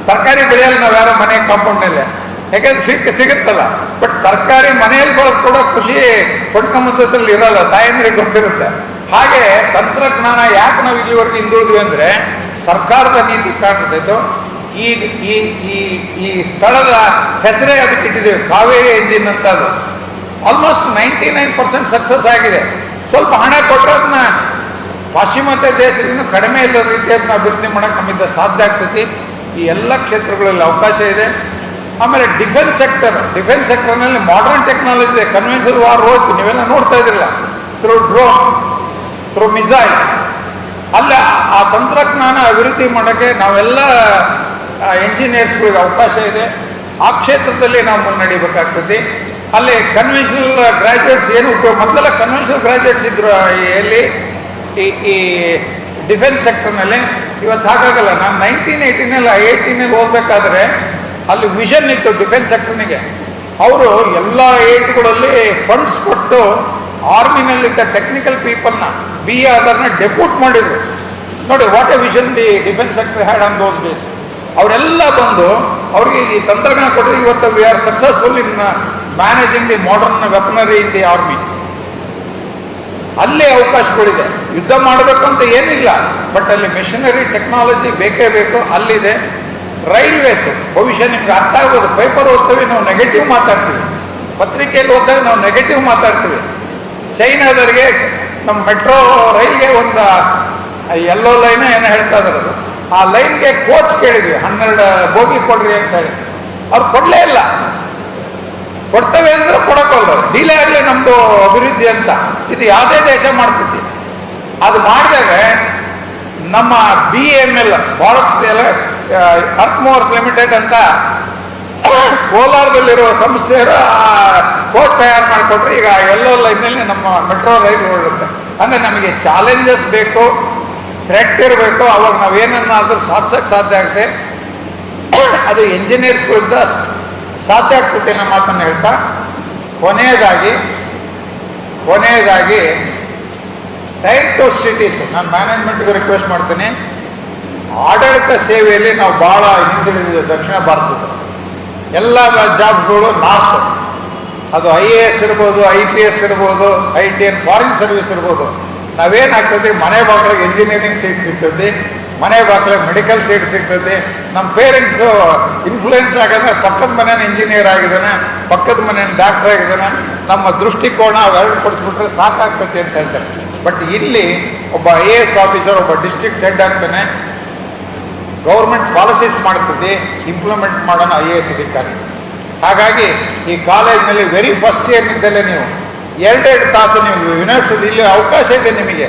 S3: ತರಕಾರಿ ಬೆಳೆಯಲ್ಲಿ ನಾವು ಯಾರೋ ಮನೆ ಕಾಂಪೌಂಡ್ನಲ್ಲೇ, ಯಾಕಂದ್ರೆ ಸಿಗುತ್ತಲ್ಲ. ಬಟ್ ತರಕಾರಿ ಮನೆಯಲ್ಲಿ ಬಳದು ಕೂಡ ಖುಷಿ ಕೊಂಡ್ಕೊಂಬಂದಲ್ಲಿ ಇರೋಲ್ಲ, ತಾಯಂದ್ರಿಗೆ ಗೊತ್ತಿರುತ್ತೆ. ಹಾಗೆ ತಂತ್ರಜ್ಞಾನ ಯಾಕೆ ನಾವು ಇಲ್ಲಿವರೆಗೆ ಹಿಂದುಳಿದ್ವಿ ಅಂದರೆ ಸರ್ಕಾರದ ನೀತಿ ಕಾಣ್ಬಿಟ್ಟು ಈಗ ಈ ಸ್ಥಳದ ಹೆಸರೇ ಅದಕ್ಕೆ ಇಟ್ಟಿದ್ದೇವೆ, ಕಾವೇರಿ ಎಂಜಿನ್ ಅಂತ. ಅದು ಆಲ್ಮೋಸ್ಟ್ 99% ಸಕ್ಸಸ್ ಆಗಿದೆ. ಸ್ವಲ್ಪ ಹಣ ಕೊಟ್ಟರೆ ಅದನ್ನ ಪಾಶ್ಚಿಮಾತ್ಯ ದೇಶದಿಂದ ಕಡಿಮೆ ಇಲ್ಲದ ರೀತಿ ಅದನ್ನ ಅಭಿವೃದ್ಧಿ ಮಾಡೋಕ್ಕೆ ನಮ್ಮಿಂದ ಸಾಧ್ಯ ಆಗ್ತೈತಿ. ಈ ಎಲ್ಲ ಕ್ಷೇತ್ರಗಳಲ್ಲಿ ಅವಕಾಶ ಇದೆ. ಆಮೇಲೆ ಡಿಫೆನ್ಸ್ ಸೆಕ್ಟರ್ನಲ್ಲಿ ಮಾಡರ್ನ್ ಟೆಕ್ನಾಲಜಿ ಇದೆ. ಕನ್ವೆನ್ಷನಲ್ ವಾರ್ ಹೋಯ್ತು, ನೀವೆಲ್ಲ ನೋಡ್ತಾ ಇದ್ದಿಲ್ಲ. ಥ್ರೂ ಡ್ರೋನ್, ಥ್ರೂ ಮಿಸೈಲ್, ಅಲ್ಲ ಆ ತಂತ್ರಜ್ಞಾನ ಅಭಿವೃದ್ಧಿ ಮಾಡೋಕ್ಕೆ ನಾವೆಲ್ಲ ಎಂಜಿನಿಯರ್ಸ್ಗಳಿಗೆ ಅವಕಾಶ ಇದೆ. ಆ ಕ್ಷೇತ್ರದಲ್ಲಿ ನಾವು ಮುನ್ನಡಿಬೇಕಾಗ್ತದೆ. ಅಲ್ಲಿ ಕನ್ವೆನ್ಷನಲ್ ಗ್ರಾಜ್ಯುಯೇಟ್ಸ್ ಏನು ಉಪಯೋಗ, ಮೊದಲೆಲ್ಲ ಕನ್ವೆನ್ಷನಲ್ ಗ್ರಾಜ್ಯುಯೇಟ್ಸ್ ಇದ್ರು ಎಲ್ಲಿ ಈ ಡಿಫೆನ್ಸ್ ಸೆಕ್ಟರ್ನಲ್ಲಿ. ಇವತ್ತು ಹಾಗಾಗಲ್ಲ. ನಾನು 1980ನಲ್ಲಿ IIT-ನಲ್ಲಿ ಓದಬೇಕಾದ್ರೆ ಅಲ್ಲಿ ವಿಷನ್ ಇತ್ತು ಡಿಫೆನ್ಸ್ ಸೆಕ್ಟರ್ನಿಗೆ. ಅವರು ಎಲ್ಲ IIT-ಗಳಲ್ಲಿ ಫಂಡ್ಸ್ ಕೊಟ್ಟು ಆರ್ಮಿನಲ್ಲಿದ್ದ ಟೆಕ್ನಿಕಲ್ ಪೀಪಲ್ನ BA ಆದರ್ನ ಡೆಪ್ಯೂಟ್ ಮಾಡಿದರು. ನೋಡಿ what a vision the defence sector had on those days. ಅವರೆಲ್ಲ ಬಂದು ಅವ್ರಿಗೆ ಈ ತಂತ್ರಜ್ಞಾನ ಕೊಟ್ಟರೆ ಇವತ್ತು we are successful in managing the modern weaponry in the army. ಅಲ್ಲೇ ಅವಕಾಶಗಳಿದೆ. ಯುದ್ಧ ಮಾಡಬೇಕು ಅಂತ ಏನಿಲ್ಲ, ಬಟ್ ಅಲ್ಲಿ ಮೆಷಿನರಿ ಟೆಕ್ನಾಲಜಿ ಬೇಕೇ ಬೇಕು, ಅಲ್ಲಿದೆ. ರೈಲ್ವೇಸ್ ಭವಿಷ್ಯ ನಿಮ್ಗೆ ಅರ್ಥ ಆಗೋದು. ಪೇಪರ್ ಓದ್ತೀವಿ ನಾವು ನೆಗೆಟಿವ್ ಮಾತಾಡ್ತೀವಿ, ಪತ್ರಿಕೆಯಲ್ಲಿ ಓದಿದಾಗ ನಾವು ನೆಗೆಟಿವ್ ಮಾತಾಡ್ತೀವಿ. ಚೈನಾದವರಿಗೆ ನಮ್ಮ ಮೆಟ್ರೋ ರೈಲ್ಗೆ ಒಂದು ಎಲ್ಲೋ ಲೈನ್ ಏನೋ ಹೇಳ್ತಾ ಇದ್ದಾರೆ, ಆ ಲೈನ್ಗೆ ಕೋಚ್ ಕೇಳಿದ್ವಿ, 12 ಬೋಗಿ ಕೊಡ್ರಿ ಅಂತ ಹೇಳಿ. ಅವ್ರು ಕೊಡಲೇ ಇಲ್ಲ. ಕೊಡ್ತೇವೆ ಅಂದ್ರೆ ಕೊಡೋಕ್ಕಲ್ಲ, ಡಿಲೇ ಆಗಲಿ ನಮ್ಮದು ಅಭಿವೃದ್ಧಿ ಅಂತ. ಇದು ಯಾವುದೇ ದೇಶ ಮಾಡ್ತಿದ್ವಿ. ಅದು ಮಾಡಿದಾಗ ನಮ್ಮ BAML Bharat earth movers limited ಅಂತ ಕೋಲಾರದಲ್ಲಿರುವ ಸಂಸ್ಥೆಯವರು ಕೋಚ್ ತಯಾರು ಮಾಡಿಕೊಟ್ರೆ ಈಗ ಎಲ್ಲೋ ಲೈನ್ನಲ್ಲಿ ನಮ್ಮ ಮೆಟ್ರೋ ರೈಲು ಓಡುತ್ತೆ. ಅಂದರೆ ನಮಗೆ ಚಾಲೆಂಜಸ್ ಬೇಕು, ಥ್ರೆಟ್ ಇರಬೇಕು. ಅವಾಗ ನಾವೇನನ್ನಾದರೂ ಸಾಧಿಸೋಕ್ಕೆ ಸಾಧ್ಯ ಆಗುತ್ತೆ. ಅದು ಎಂಜಿನಿಯರ್ಸ್ಗಳಿಂದ ಸಾಧ್ಯ ಆಗ್ತದೆ ನಮ್ಮ ಮಾತನ್ನು ಹೇಳ್ತಾ, ಕೊನೆಯದಾಗಿ ಟೈರ್ 2 ಸಿಟೀಸ್ ನಾನು ಮ್ಯಾನೇಜ್ಮೆಂಟ್ಗೆ ರಿಕ್ವೆಸ್ಟ್ ಮಾಡ್ತೀನಿ. ಆಡಳಿತ ಸೇವೆಯಲ್ಲಿ ನಾವು ಭಾಳ ಹಿಂದುಳಿದಿದೆ ದಕ್ಷಿಣ ಭಾರತದ. ಎಲ್ಲ ಜಾಬ್ಗಳು ನಾರ್ತ್, ಅದು IAS ಇರ್ಬೋದು, IPS ಇರ್ಬೋದು, ITN ಫಾರಿನ್ ಸರ್ವಿಸ್ ಇರ್ಬೋದು. ನಾವೇನಾಗ್ತದೆ, ಮನೆ ಬಾಗಿಲಿಗೆ ಇಂಜಿನಿಯರಿಂಗ್ ಸೀಟ್ ಸಿಗ್ತದೆ, ಮನೆ ಬಾಗಿಲಿಗೆ ಮೆಡಿಕಲ್ ಸೀಟ್ ಸಿಗ್ತದೆ. ನಮ್ಮ ಪೇರೆಂಟ್ಸು ಇನ್ಫ್ಲೂಯೆನ್ಸ್ ಆಗಂದ್ರೆ ಪಕ್ಕದ ಮನೇನ ಇಂಜಿನಿಯರ್ ಆಗಿದ್ದಾನೆ, ಪಕ್ಕದ ಮನೇನ ಡಾಕ್ಟರ್ ಆಗಿದ್ದಾನೆ, ನಮ್ಮ ದೃಷ್ಟಿಕೋನ ಅವೆರಡು ಕೊಡಿಸ್ಬಿಟ್ರೆ ಸಾಕಾಗ್ತದೆ ಅಂತ ಹೇಳ್ತಾರೆ. ಬಟ್ ಇಲ್ಲಿ ಒಬ್ಬ IAS ಆಫೀಸರ್ ಒಬ್ಬ ಡಿಸ್ಟ್ರಿಕ್ಟ್ ಹೆಡ್ ಆಗ್ತಾನೆ, ಗೌರ್ಮೆಂಟ್ ಪಾಲಿಸೀಸ್ ಮಾಡ್ತದೆ, ಇಂಪ್ಲಿಮೆಂಟ್ ಮಾಡೋಣ IAS ಅಧಿಕಾರಿ. ಹಾಗಾಗಿ ಈ ಕಾಲೇಜ್ನಲ್ಲಿ ವೆರಿ ಫಸ್ಟ್ ಇಯರ್ನಿಂದಲೇ ನೀವು 2 ತಾಸು ನೀವು ವಿನೋದಿಸೋದು. ಇಲ್ಲಿ ಅವಕಾಶ ಇದೆ ನಿಮಗೆ.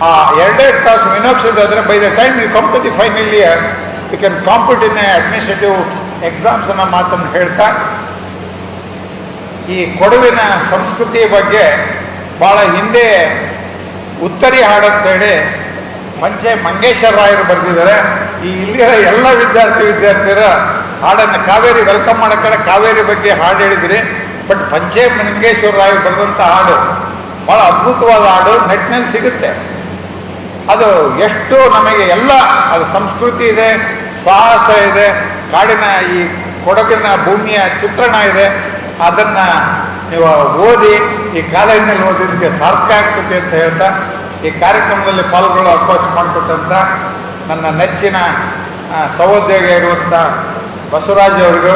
S3: ಆ 2.5 ತಾಸು ವಿನೋಕ್ಷಿಸಿದ್ರೆ by the time you come to the final year you can compete in administrative exams ಅನ್ನೋ ಮಾತನ್ನು ಹೇಳ್ತಾ, ಈ ಕೊಡವಿನ ಸಂಸ್ಕೃತಿಯ ಬಗ್ಗೆ ಭಾಳ ಹಿಂದೆ ಉತ್ತರಿ ಹಾಡಂತೇಳಿ ಪಂಚೆ ಮಂಗೇಶ್ವರ ರಾಯರು ಬರೆದಿದ್ದಾರೆ. ಈ ಇಲ್ಲಿರೋ ಎಲ್ಲ ವಿದ್ಯಾರ್ಥಿಯರ ಹಾಡನ್ನು ಕಾವೇರಿ ವೆಲ್ಕಮ್ ಮಾಡೋಕ್ಕಾರೆ ಕಾವೇರಿ ಬಗ್ಗೆ ಹಾಡು ಹೇಳಿದ್ರಿ. ಬಟ್ ಪಂಚೆ ಮಂಗೇಶ್ವರ ರಾಯರು ಬರೆದಂಥ ಹಾಡು ಭಾಳ ಅದ್ಭುತವಾದ ಹಾಡು, ನೆಟ್ನಲ್ಲಿ ಸಿಗುತ್ತೆ. ಅದು ಎಷ್ಟು ನಮಗೆ ಎಲ್ಲ ಅದು ಸಂಸ್ಕೃತಿ ಇದೆ, ಸಾಹಸ ಇದೆ, ಕಾಡಿನ ಈ ಕೊಡಗಿನ ಭೂಮಿಯ ಚಿತ್ರಣ ಇದೆ. ಅದನ್ನು ನೀವು ಓದಿ ಈ ಕಾಲೇಜಿನಲ್ಲಿ ಓದಿದ್ದಕ್ಕೆ ಸಾರ್ಥಕ ಆಗ್ತದೆ ಅಂತ ಹೇಳ್ತಾ, ಈ ಕಾರ್ಯಕ್ರಮದಲ್ಲಿ ಪಾಲ್ಗೊಳ್ಳೋ ಅವಕಾಶ ಮಾಡಿಕೊಟ್ಟಂಥ ನನ್ನ ನೆಚ್ಚಿನ ಸಹೋದ್ಯೋಗಿ ಇರುವಂಥ ಬಸವರಾಜ್ ಅವರಿಗೂ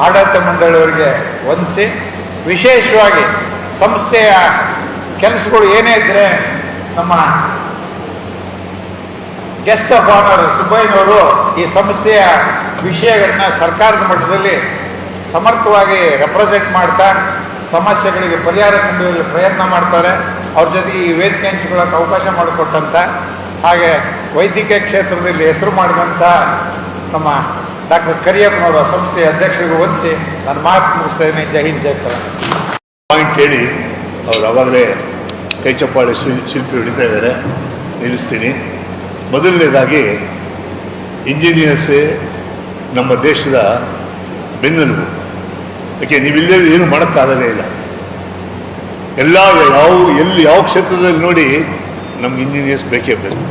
S3: ಆಡಳಿತ ಮಂಡಳಿಯವರಿಗೆ ವಂದಿಸಿ, ವಿಶೇಷವಾಗಿ ಸಂಸ್ಥೆಯ ಕೆಲಸಗಳು ಏನೇ ಇದ್ದರೆ ನಮ್ಮ ಗೆಸ್ಟ್ ಆಫ್ ಆನರ್ ಸುಬ್ಬಯ್ಯನವರು ಈ ಸಂಸ್ಥೆಯ ವಿಷಯಗಳನ್ನ ಸರ್ಕಾರದ ಮಟ್ಟದಲ್ಲಿ ಸಮರ್ಥವಾಗಿ ರೆಪ್ರೆಸೆಂಟ್ ಮಾಡ್ತಾ ಸಮಸ್ಯೆಗಳಿಗೆ ಪರಿಹಾರ ಕಂಡುಕೊಳ್ಳಲು ಪ್ರಯತ್ನ ಮಾಡ್ತಾರೆ. ಅವ್ರ ಜೊತೆಗೆ ಈ ವೇದಿಕೆ ಹಂಚಿಕೊಳ್ಳೋಕೆ ಅವಕಾಶ ಮಾಡಿಕೊಟ್ಟಂಥ, ಹಾಗೆ ವೈದ್ಯಕೀಯ ಕ್ಷೇತ್ರದಲ್ಲಿ ಹೆಸರು ಮಾಡಿದಂಥ ನಮ್ಮ ಡಾಕ್ಟರ್ ಕರಿಯಪ್ಪನವರ ಸಂಸ್ಥೆಯ ಅಧ್ಯಕ್ಷರಿಗೂ ವಂದಿಸಿ ನಾನು ಮಾತು ಮುಗಿಸ್ತಾ ಇದ್ದೀನಿ. ಜೈ ಹಿಂದ್, ಜೈ ಕರ್ನಾಟಕ.
S4: ಪಾಯಿಂಟ್ ಹೇಳಿ ಅವರು ಆವಾಗಲೇ ಕೈ ಚಪ್ಪಾಳೆ ಶಿಲ್ಪಿ ಹೊಡಿತಾ ಇದ್ದಾರೆ, ನಿಲ್ಲಿಸ್ತೀನಿ. ಮೊದಲನೇದಾಗಿ ಇಂಜಿನಿಯರ್ಸೇ ನಮ್ಮ ದೇಶದ ಬೆನ್ನೆಲುಬು. ಯಾಕೆ ನೀವಿಲ್ಲದೆ ಏನು ಮಾಡೋಕ್ಕಾಗದೇ ಇಲ್ಲ. ಎಲ್ಲ ಯಾವ ಕ್ಷೇತ್ರದಲ್ಲಿ ನೋಡಿ ನಮ್ಗೆ ಇಂಜಿನಿಯರ್ಸ್ ಬೇಕೇ ಬೇಕು.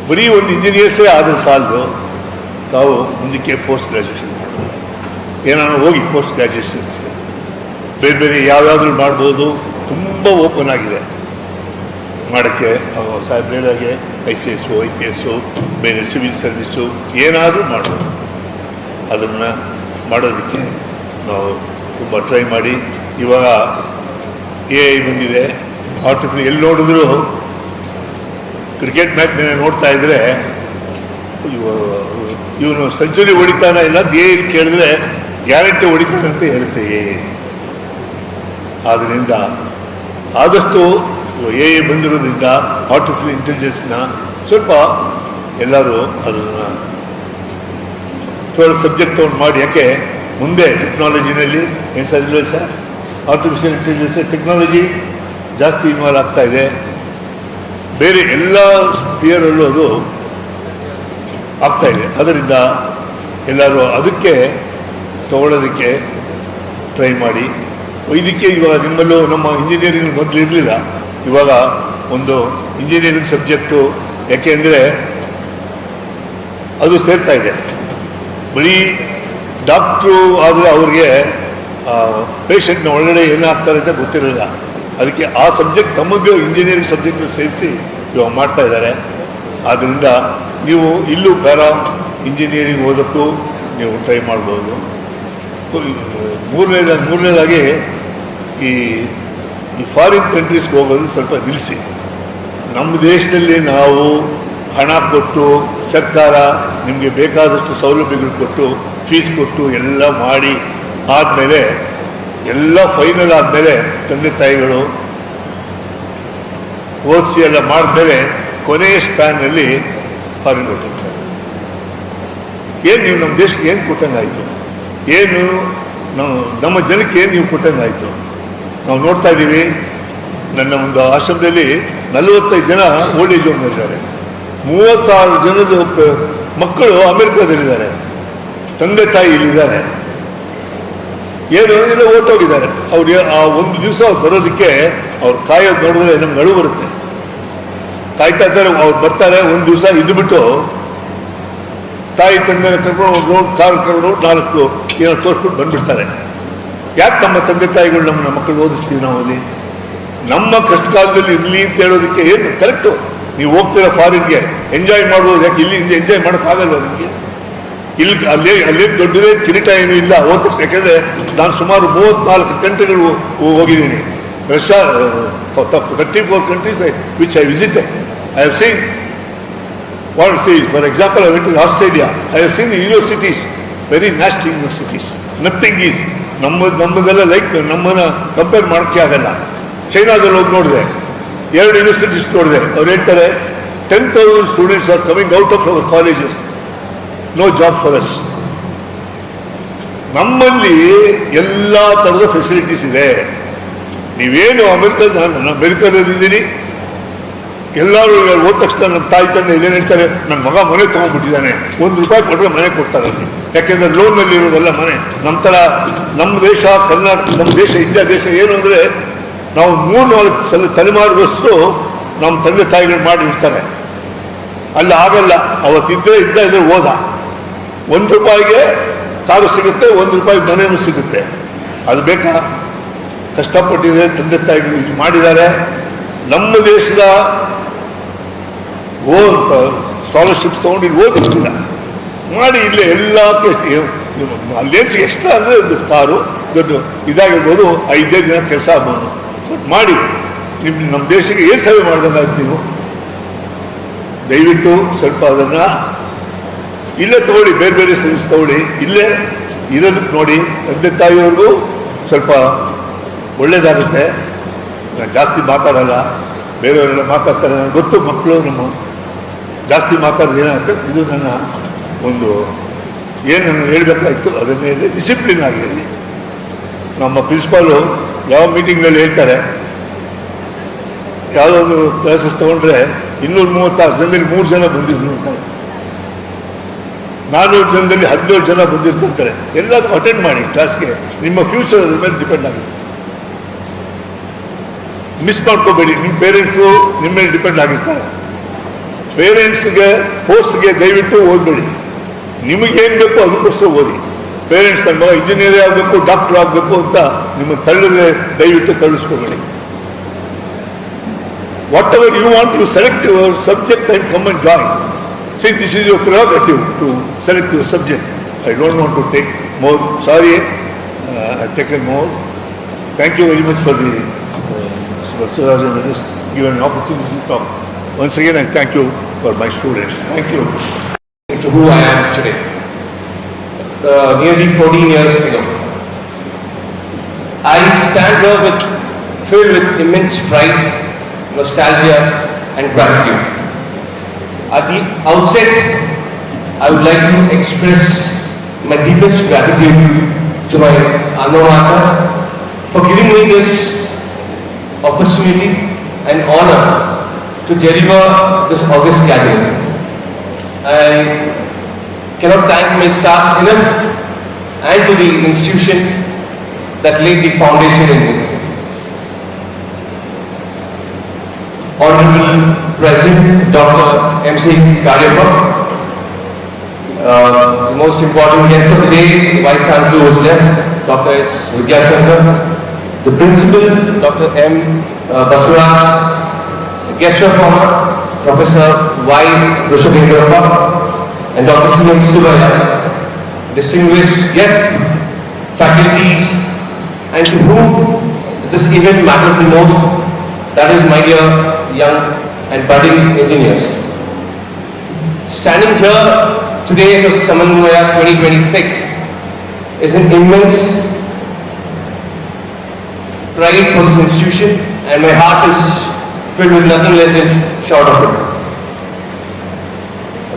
S4: ಬರೀ ಒಂದು ಇಂಜಿನಿಯರ್ಸೇ ಆದರೆ ಸಾಲದು, ತಾವು ಮುಂದಕ್ಕೆ ಪೋಸ್ಟ್ ಗ್ರ್ಯಾಜುಯೇಷನ್ ಮಾಡ್ಬೋದು. ಏನಾದ್ರು ಹೋಗಿ ಪೋಸ್ಟ್ ಗ್ರ್ಯಾಜುಯೇಷನ್ಸ್ಗೆ ಬೇರೆ ಬೇರೆ ಯಾವ್ಯಾವ್ದು ಮಾಡ್ಬೋದು, ತುಂಬ ಓಪನ್ ಆಗಿದೆ ಮಾಡೋಕ್ಕೆ. ಸಾಹೇಬ್ರು ಹೇಳಿದಾಗೆ ICS, IPS, ಬೇರೆ ಸಿವಿಲ್ ಸರ್ವಿಸು ಏನಾದರೂ ಮಾಡ್ಬೋದು. ಅದನ್ನು ಮಾಡೋದಕ್ಕೆ ನಾವು ತುಂಬ ಟ್ರೈ ಮಾಡಿ, ಇವಾಗ AI ಬಂದಿದೆ, ಆರ್ಟಿಫಿಷಿಯಲ್ ಎಲ್ಲಿ ನೋಡಿದ್ರು ಕ್ರಿಕೆಟ್ ಮ್ಯಾಚ್ ನೋಡ್ತಾ ಇದ್ರೆ ಇವನು ಸೆಂಚುರಿ ಹೊಡಿತಾನ ಇಲ್ಲ AI ಕೇಳಿದ್ರೆ ಗ್ಯಾರಂಟಿ ಹೊಡಿತಾನೆ ಅಂತ ಹೇಳುತ್ತೆ AI. ಆದ್ದರಿಂದ ಆದಷ್ಟು AI ಬಂದಿರೋದ್ರಿಂದ ಆರ್ಟಿಫಿಷಿಯಲ್ ಇಂಟೆಲಿಜೆನ್ಸ್ನ ಸ್ವಲ್ಪ ಎಲ್ಲರೂ ಅದನ್ನು ಸಬ್ಜೆಕ್ಟ್ ತೊಗೊಂಡು ಮಾಡಿ. ಯಾಕೆ ಮುಂದೆ ಟೆಕ್ನಾಲಜಿನಲ್ಲಿ ಏನು ಸಾಧಿಸಿಲ್ಲ ಸರ್, ಆರ್ಟಿಫಿಷಿಯಲ್ ಇಂಟೆಲಿಜೆನ್ಸ್ ಟೆಕ್ನಾಲಜಿ ಜಾಸ್ತಿ ಇನ್ವಾಲ್ವ್ ಆಗ್ತಾ ಇದೆ. ಬೇರೆ ಎಲ್ಲ ಸ್ಪಿಯರಲ್ಲೂ ಅದು ಆಗ್ತಾಯಿದೆ. ಅದರಿಂದ ಎಲ್ಲರೂ ಅದಕ್ಕೆ ತಗೊಳ್ಳೋದಕ್ಕೆ ಟ್ರೈ ಮಾಡಿ. ಇದಕ್ಕೆ ಇವಾಗ ನಿಮ್ಮಲ್ಲೂ ನಮ್ಮ ಇಂಜಿನಿಯರಿಂಗ್ ಮೊದಲು ಇರಲಿಲ್ಲ, ಇವಾಗ ಒಂದು ಇಂಜಿನಿಯರಿಂಗ್ ಸಬ್ಜೆಕ್ಟು, ಯಾಕೆ ಅಂದರೆ ಅದು ಸೇರ್ತಾ ಇದೆ. ಬರೀ ಡಾಕ್ಟ್ರು ಆದರೆ ಅವ್ರಿಗೆ ಪೇಷಂಟ್ನ ಒಳಗಡೆ ಏನಾಗ್ತಾರೆ ಅಂತ ಗೊತ್ತಿರಲಿಲ್ಲ. ಅದಕ್ಕೆ ಆ ಸಬ್ಜೆಕ್ಟ್ ತಮಗೆ ಇಂಜಿನಿಯರಿಂಗ್ ಸಬ್ಜೆಕ್ಟ್ನ ಸೇರಿಸಿ ಇವಾಗ ಮಾಡ್ತಾ ಇದ್ದಾರೆ. ಆದ್ದರಿಂದ ನೀವು ಇಲ್ಲೂ ಬೇರೆ ಇಂಜಿನಿಯರಿಂಗ್ ಓದೋಕ್ಕೂ ನೀವು ಟ್ರೈ ಮಾಡ್ಬೋದು. ಮೂರನೇದಾಗಿ ಈ ಫಾರಿನ್ ಕಂಟ್ರೀಸ್ಗೆ ಹೋಗೋದು ಸ್ವಲ್ಪ ನಿಲ್ಲಿಸಿ. ನಮ್ಮ ದೇಶದಲ್ಲಿ ನಾವು ಹಣ ಕೊಟ್ಟು, ಸರ್ಕಾರ ನಿಮಗೆ ಬೇಕಾದಷ್ಟು ಸೌಲಭ್ಯಗಳು ಕೊಟ್ಟು, ಫೀಸ್ ಕೊಟ್ಟು ಎಲ್ಲ ಮಾಡಿ ಆದಮೇಲೆ, ಎಲ್ಲ ಫೈನಲ್ ಆದಮೇಲೆ ತಂದೆ ತಾಯಿಗಳು ಓದಿಸಿ ಎಲ್ಲ ಮಾಡಿದ್ಮೇಲೆ ಕೊನೆಯ ಸ್ಪ್ಯಾನ್ನಲ್ಲಿ ಫಾರಿನ್ ಹೊರಟಿರ್ತಾರೆ. ಏನು ನೀವು ನಮ್ಮ ದೇಶಕ್ಕೆ ಏನು ಕೊಟ್ಟಂಗಾಯಿತು? ಏನು ನಮ್ಮ ಜನಕ್ಕೆ ಏನು ನೀವು ಕೊಟ್ಟಂಗಾಯಿತು? ನಾವು ನೋಡ್ತಾ ಇದ್ದೀವಿ, ನನ್ನ ಒಂದು ಆಶ್ರಮದಲ್ಲಿ 45 ಜನ ಓಲ್ಡ್ ಏಜ್ ಹೋಮ್ ಇದ್ದಾರೆ, 36 ಜನದ ಮಕ್ಕಳು ಅಮೆರಿಕದಲ್ಲಿದ್ದಾರೆ, ತಂದೆ ತಾಯಿ ಇಲ್ಲಿದ್ದಾರೆ, ಏನು ಇಲ್ಲ ಓಟೋಗಿದ್ದಾರೆ. ಅವ್ರಿಗೆ ಆ ಒಂದು ದಿವಸ ಅವ್ರು ಬರೋದಕ್ಕೆ ಅವ್ರು ಕಾಯೋದು ನೋಡಿದ್ರೆ ನಮ್ಗೆ ಅಳು ಬರುತ್ತೆ. ಕಾಯ್ತಾ ಇದ್ದಾರೆ, ಅವ್ರು ಬರ್ತಾರೆ, ಒಂದು ದಿವಸ ಇದ್ದುಬಿಟ್ಟು ತಾಯಿ ತಂದೆನ ಕರ್ಕೊಂಡು ರೋಡ್ ಕಾರ್ ಕರ್ಕೊಂಡು 4 ಏನೋ ತೋರಿಸ್ಬಿಟ್ಟು ಬಂದುಬಿಡ್ತಾರೆ. ಯಾಕೆ ನಮ್ಮ ತಂದೆ ತಾಯಿಗಳು ನಮ್ಮ ಮಕ್ಕಳು ಓದಿಸ್ತೀವಿ ನಾವು ಅಲ್ಲಿ? ನಮ್ಮ ಕಷ್ಟ ಕಾಲದಲ್ಲಿ ಇರಲಿ ಅಂತ ಹೇಳೋದಕ್ಕೆ ಏನು ಕರೆಕ್ಟು? ನೀವು ಹೋಗ್ತೀರಾ ಫಾರಿನ್ಗೆ, ಎಂಜಾಯ್ ಮಾಡ್ಬೋದು. ಯಾಕೆ ಇಲ್ಲಿ ಎಂಜಾಯ್ ಮಾಡೋಕ್ಕಾಗಲ್ಲ ನಿಮಗೆ? ಇಲ್ಲಿ ಅಲ್ಲೇ ದೊಡ್ಡದೇ ಕಿರೀಟ ಏನೂ ಇಲ್ಲ ಹೋದ ತಕ್ಷಣ. ಯಾಕೆಂದರೆ ನಾನು ಸುಮಾರು 34 ಕಂಟ್ರಿಗಳು ಹೋಗಿದ್ದೀನಿ. Russia 34 countries which I visited. I have seen, for example, I went to Australia. I have seen the universities, very nasty universities. Nothing is, ನಮ್ಮದೆಲ್ಲ ಲೈಕ್ ನಮ್ಮನ್ನು ಕಂಪೇರ್ ಮಾಡೋಕ್ಕೆ ಆಗಲ್ಲ. ಚೈನಾದಲ್ಲಿ ಹೋಗಿ ನೋಡಿದೆ, 2 ಯೂನಿವರ್ಸಿಟೀಸ್ ನೋಡಿದೆ. ಅವ್ರು ಹೇಳ್ತಾರೆ 10,000 students are coming out of our colleges, no job for us. ನಮ್ಮಲ್ಲಿ ಎಲ್ಲ ಥರದ ಫೆಸಿಲಿಟೀಸ್ ಇದೆ. ನೀವೇನು ನಾನು ಅಮೆರಿಕದಲ್ಲಿದ್ದೀನಿ, ಎಲ್ಲರೂ ಓದ ತಕ್ಷಣ ನಮ್ಮ ತಾಯಿ ತಂದೆ ಇಲ್ಲೇನು ಹೇಳ್ತಾರೆ, ನನ್ನ ಮಗ ಮನೆ ತೊಗೊಂಡ್ಬಿಟ್ಟಿದ್ದಾನೆ, ₹1 ಕೊಟ್ಟರೆ ಮನೆ ಕೊಡ್ತಾರೆ ಅಲ್ಲಿ. ಯಾಕೆಂದರೆ ಲೋನಲ್ಲಿ ಇರೋದೆಲ್ಲ ಮನೆ. ನಮ್ಮ ಥರ ನಮ್ಮ ದೇಶ ಕರ್ನಾಟಕ, ನಮ್ಮ ದೇಶ ಇಂಡಿಯಾ ದೇಶ ಏನು ಅಂದರೆ, ನಾವು 3-4 ತಲೆಮಾರುವಷ್ಟು ನಮ್ಮ ತಂದೆ ತಾಯಿಗಳು ಮಾಡಿರ್ತಾರೆ. ಅಲ್ಲಿ ಆಗಲ್ಲ. ಅವತ್ತಿದ್ದರೆ ಇದ್ರೆ ಓದ. ₹1 ಕಾರು ಸಿಗುತ್ತೆ, ₹1 ಮನೆಯೂ ಸಿಗುತ್ತೆ. ಅದು ಬೇಕಾ? ಕಷ್ಟಪಟ್ಟಿದೆ ತಂದೆ ತಾಯಿಗಳು ಇಲ್ಲಿ ಮಾಡಿದ್ದಾರೆ. ನಮ್ಮ ದೇಶದ ಸ್ಕಾಲರ್ಶಿಪ್ಸ್ ತೊಗೊಂಡು ಇಲ್ಲಿ ಓದಿರ್ತಿಲ್ಲ ಮಾಡಿ ಇಲ್ಲೇ ಎಲ್ಲಕ್ಕೆ ಅಲ್ಲೇನ್ಸ್ ಎಕ್ಸ್ಟ್ರಾ ಅಂದರೆ ಒಂದು ಕಾರು ದೊಡ್ಡ ಇದಾಗಿರ್ಬೋದು, 5 ದಿನ ಕೆಲಸ ಆಗ್ಬೋದು. ಬಟ್ ಮಾಡಿ ನಮ್ಮ ದೇಶಕ್ಕೆ ಏನು ಸೇವೆ ಮಾಡ್ದಂಗಾಯ್ತು ನೀವು. ದಯವಿಟ್ಟು ಸ್ವಲ್ಪ ಅದನ್ನು ಇಲ್ಲೇ ತಗೊಳ್ಳಿ, ಬೇರೆ ಬೇರೆ ಸರ್ವಿಸ್ ತಗೊಳ್ಳಿ, ಇಲ್ಲೇ ಇರೋದಕ್ಕೆ ನೋಡಿ. ತಂದೆ ತಾಯಿಯವ್ರಿಗೂ ಸ್ವಲ್ಪ ಒಳ್ಳೇದಾಗುತ್ತೆ. ನಾನು ಜಾಸ್ತಿ ಮಾತಾಡಲ್ಲ, ಬೇರೆಯವರೆಲ್ಲ ಮಾತಾಡ್ತಾರೆ, ನನಗೆ ಗೊತ್ತು. ಮಕ್ಕಳು ನಮ್ಮ ಜಾಸ್ತಿ ಮಾತಾಡೋದು ಏನಾಗುತ್ತೆ. ಇದು ನನ್ನ ಒಂದು ಏನು ನಾನು ಹೇಳಬೇಕಾಯ್ತು ಅದನ್ನೇ ಡಿಸಿಪ್ಲಿನ್ ಆಗಿರಲಿ. ನಮ್ಮ ಪ್ರಿನ್ಸಿಪಾಲು ಯಾವ ಮೀಟಿಂಗ್ನಲ್ಲಿ ಹೇಳ್ತಾರೆ, ಯಾವುದೋ ಒಂದು ಕ್ಲಾಸಸ್ ತೊಗೊಂಡ್ರೆ 236 ಜನದಲ್ಲಿ 3 ಜನ ಬಂದಿದ್ರು ಅಂತಾರೆ, 400 ಜನದಲ್ಲಿ 17 ಜನ ಬಂದಿರ್ತಾರೆ. ಎಲ್ಲದೂ ಅಟೆಂಡ್ ಮಾಡಿ ಕ್ಲಾಸ್ಗೆ. ನಿಮ್ಮ ಫ್ಯೂಚರ್ ಅದ್ರ ಮೇಲೆ ಡಿಪೆಂಡ್ ಆಗುತ್ತೆ. ಮಿಸ್ ಮಾಡ್ಕೋಬೇಡಿ. ನಿಮ್ಮ ಪೇರೆಂಟ್ಸು ನಿಮ್ಮ ಮೇಲೆ ಡಿಪೆಂಡ್ ಆಗಿರ್ತಾರೆ. ಪೇರೆಂಟ್ಸ್ಗೆ ಫೋರ್ಸ್ಗೆ ದಯವಿಟ್ಟು ಓದಬೇಡಿ. ನಿಮಗೇನು ಬೇಕು ಅದಕ್ಕೋಸ್ಕರ ಓದಿ. ಪೇರೆಂಟ್ಸ್ ನನ್ನ ಮಗ ಇಂಜಿನಿಯರೇ ಆಗಬೇಕು, ಡಾಕ್ಟರ್ ಆಗಬೇಕು ಅಂತ ನಿಮ್ಮ ತಳ್ಳಿದ್ರೆ ದಯವಿಟ್ಟು ತಳ್ಳಿಸ್ಕೋಬೇಡಿ. Whatever you want, you select your subject and come and join. See, this is your prerogative to select your subject. I don't want to take more. Sorry, I've taken more. Thank you very much for the Suraj and just given an opportunity to talk. Once again, I thank you for my students. Thank you.
S5: To who I am today. Nearly 14 years ago, I stand here filled with immense pride, nostalgia, and gratitude. At the outset, I would like to express my deepest gratitude to my alma mater for giving me this opportunity and honor to deliver this August gathering. I cannot thank my staff enough and to the institution that laid the foundation in me. Honorable President Dr. M.C. Karyappa, the most important guest of the day, the Vice Chancellor was left, Dr. S. Vidyasankar, the Principal, Dr. M. Basuraj, the guest of honor, Professor Y. Rishabhendrappa, and Dr. C. M. Suraya, distinguished guests, faculties, and to whom this event matters the most, that is my dear young and budding engineers. Standing here today for Samanvaya 2026 is an immense pride for this institution, and my heart is filled with nothing less than short of it.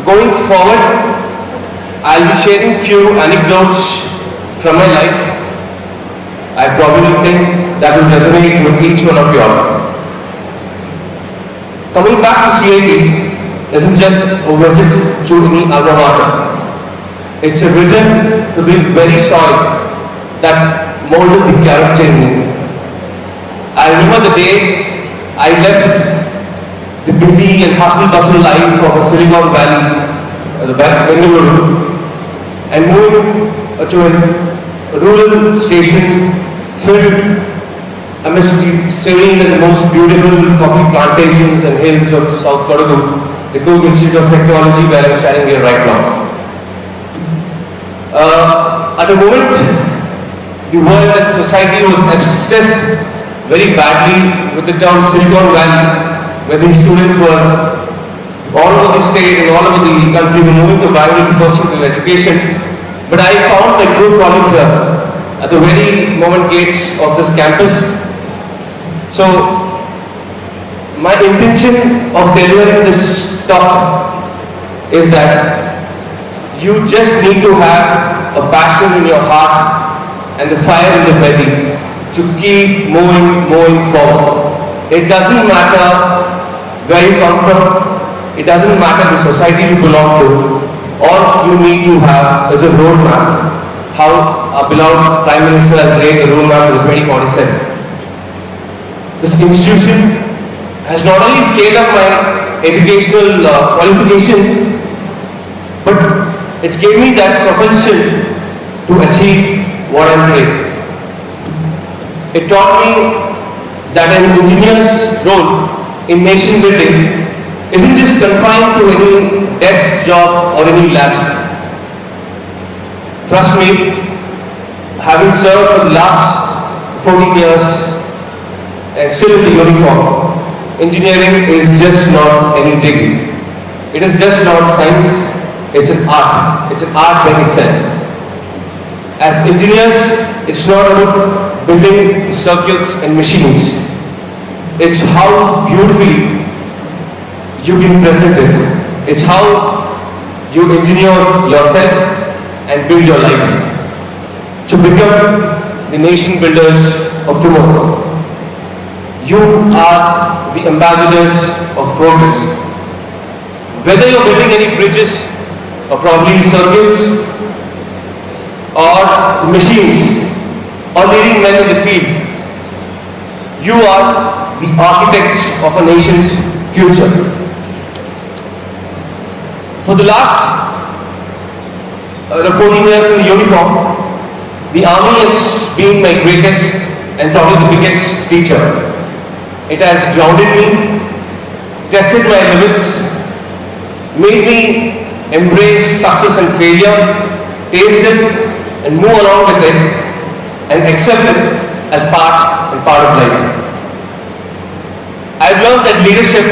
S5: Going forward, I'll be sharing few anecdotes from my life. I probably think that will resonate with each one of you all. Coming back to CIT isn't just a visit to any alma mater. It's a return to the very soil that molded the character in me. I remember the day I left the busy and hustle-bustle life of a Silicon Valley, the Bengaluru, and moved to a rural station filled amidst the serene and most beautiful coffee plantations and hills of South Kodagu, the Cook Institute of Technology, where I'm standing here right now. At a moment, the world and society was obsessed very badly with the term Silicon Valley, where the students were all over the state and all over the country were moving to Bangalore to pursue their education. But I found my true calling here at the very moment gates of this campus. So, my intention of delivering this talk is that you just need to have a passion in your heart and the fire in the belly to keep moving forward. It doesn't matter where you come from, it doesn't matter the society you belong to. All you need to have is a roadmap. How our beloved Prime Minister has laid the roadmap to the 2047. This institution has not only scaled up my educational qualifications, but it gave me that propulsion to achieve what I'm doing. It taught me that an engineer's role in nation building isn't just confined to any desk job or any labs. Trust me, having served for the last 14 years and still in the uniform, engineering is just not any degree. It is just not science, it's an art. It's an art by itself. As engineers, it's not about building circuits and machines. It's how beautifully you can present it. It's how you engineer yourself and build your life to become the nation builders of tomorrow. You are the ambassadors of progress. Whether you're building any bridges or probably circuits or machines or leading men in the field, you are the architects of a nation's future. For the last 14 years in the uniform, the army has been my greatest and probably the biggest teacher. It has grounded me, tested my limits, made me embrace success and failure, taste it and move along with it and accept it as part of life. I've learned that leadership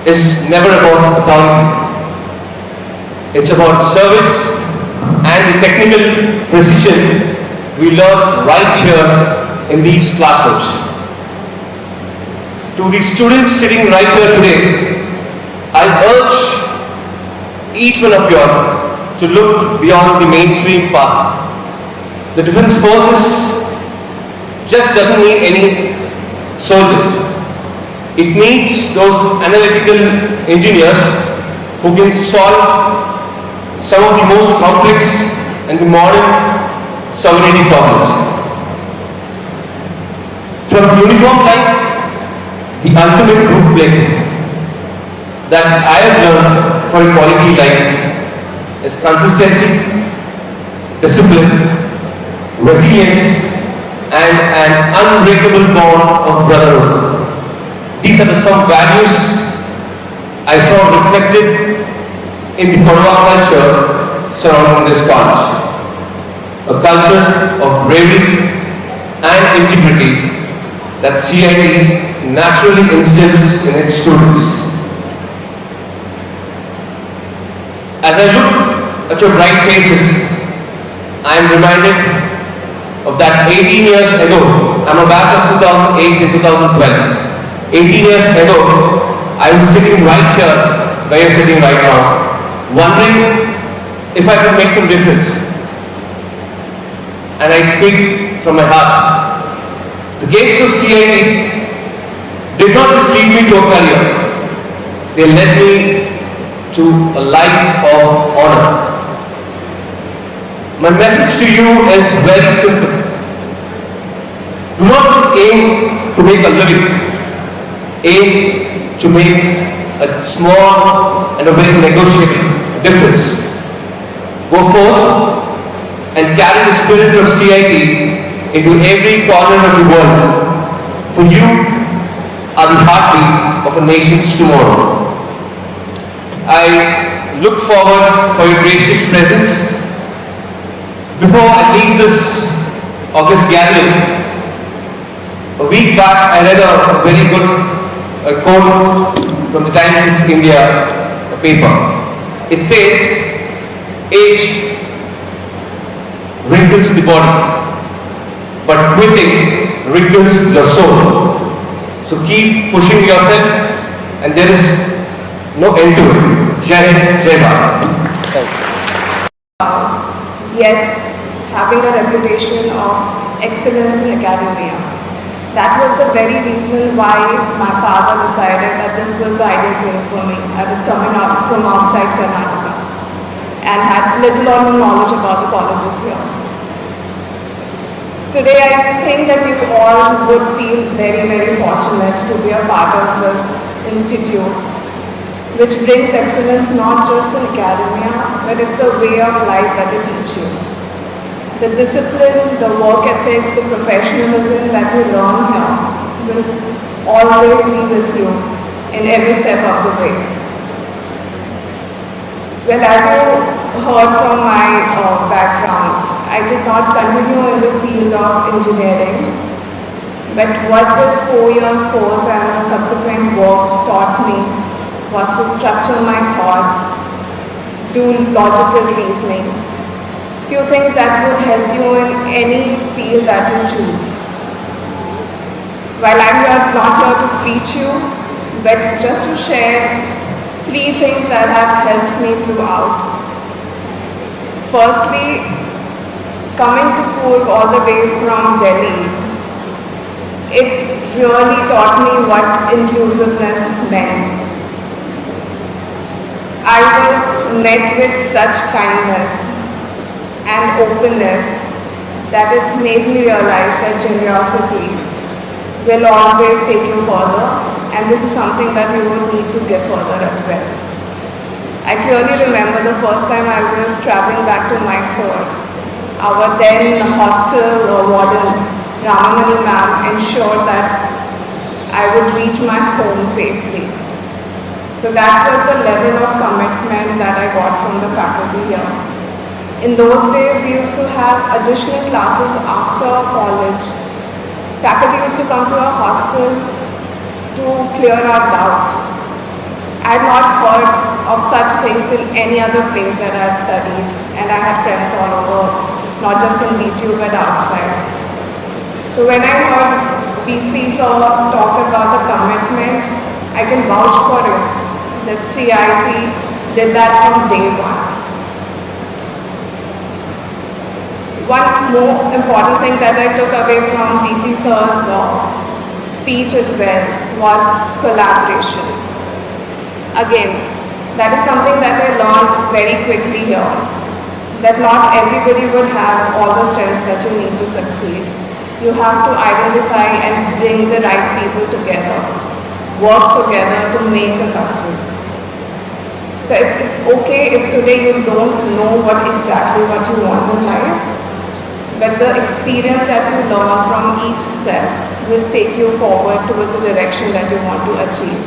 S5: is never about authority. It's about service and the technical precision we learn right here in these classrooms. To the students sitting right here today, I urge each one of you to look beyond the mainstream path. The defense forces just doesn't need any soldiers. It needs those analytical engineers who can solve some of the most complex and the modern sovereignty problems. From uniform life, the ultimate booklet that I have learned for a quality life is consistency, discipline, resilience, and an unbreakable bond of brotherhood. These are some values I saw reflected in the Kodwa culture surrounding this college. A culture of bravery and integrity that CIT naturally instills in its students. As I look at your bright faces, I am reminded of that 18 years ago. I'm a batch of 2008 and 2012. 18 years ago, I was sitting right here where you're sitting right now, wondering if I could make some difference. And I speak from my heart. The gates of CIT did not just lead me to a career. They led me to a life of honor. My message to you is very simple. Do not just aim to make a living. Aim to make a small and a very negotiable difference. Go forth and carry the spirit of CIT into every corner of the world. For you are the heartbeat of a nation's tomorrow. I look forward for your gracious presence. Before I leave this August gathering, a week back I read a very good quote from the Times of India paper. It says, age wrinkles the body, but quitting wrinkles your soul. So keep pushing yourself, and there is no end to it. Jai Hind, Jai Bharat.
S6: Yet having a reputation of excellence in academia. That was the very reason why my father decided that this was the ideal place for me. I was coming up from outside Karnataka and had little or no knowledge about the colleges here. Today I think that you all would feel very, very fortunate to be a part of this institute, which brings excellence not just in academia, but it's a way of life that they teach you. The discipline, the work ethics, the professionalism that you learn here will always be with you in every step of the way. Well, as you heard from my background, I did not continue in the field of engineering, but what this 4 years course and the subsequent work taught me was to structure my thoughts, do logical reasoning, few things that would help you in any field that you choose. While I'm not here to preach you, but just to share 3 things that have helped me throughout. Firstly, coming to Coorg all the way from Delhi, it really taught me what inclusiveness meant. I was met with such kindness and openness that it made me realize that generosity will always take you further, and this is something that you would need to give further as well. I clearly remember the first time I was traveling back to Mysore. Our then hostel warden, Ramamani ma'am, ensured that I would reach my home safely. So that was the level of commitment that I got from the faculty here. In those days, we used to have additional classes after college. Faculty used to come to our hostel to clear our doubts. I had not heard of such things in any other place that I had studied, and I had friends all over, not just in BTU but outside. So when I heard VC sir talk about the commitment, I can vouch for it, that CIT did that from day one. One more important thing that I took away from VC sir's speech as well was collaboration. Again, that is something that I learned very quickly here, that not everybody would have all the strengths that you need to succeed. You have to identify and bring the right people together, work together to make a success. So it's okay if today you don't know what you want in life, but the experience that you learn from each step will take you forward towards the direction that you want to achieve.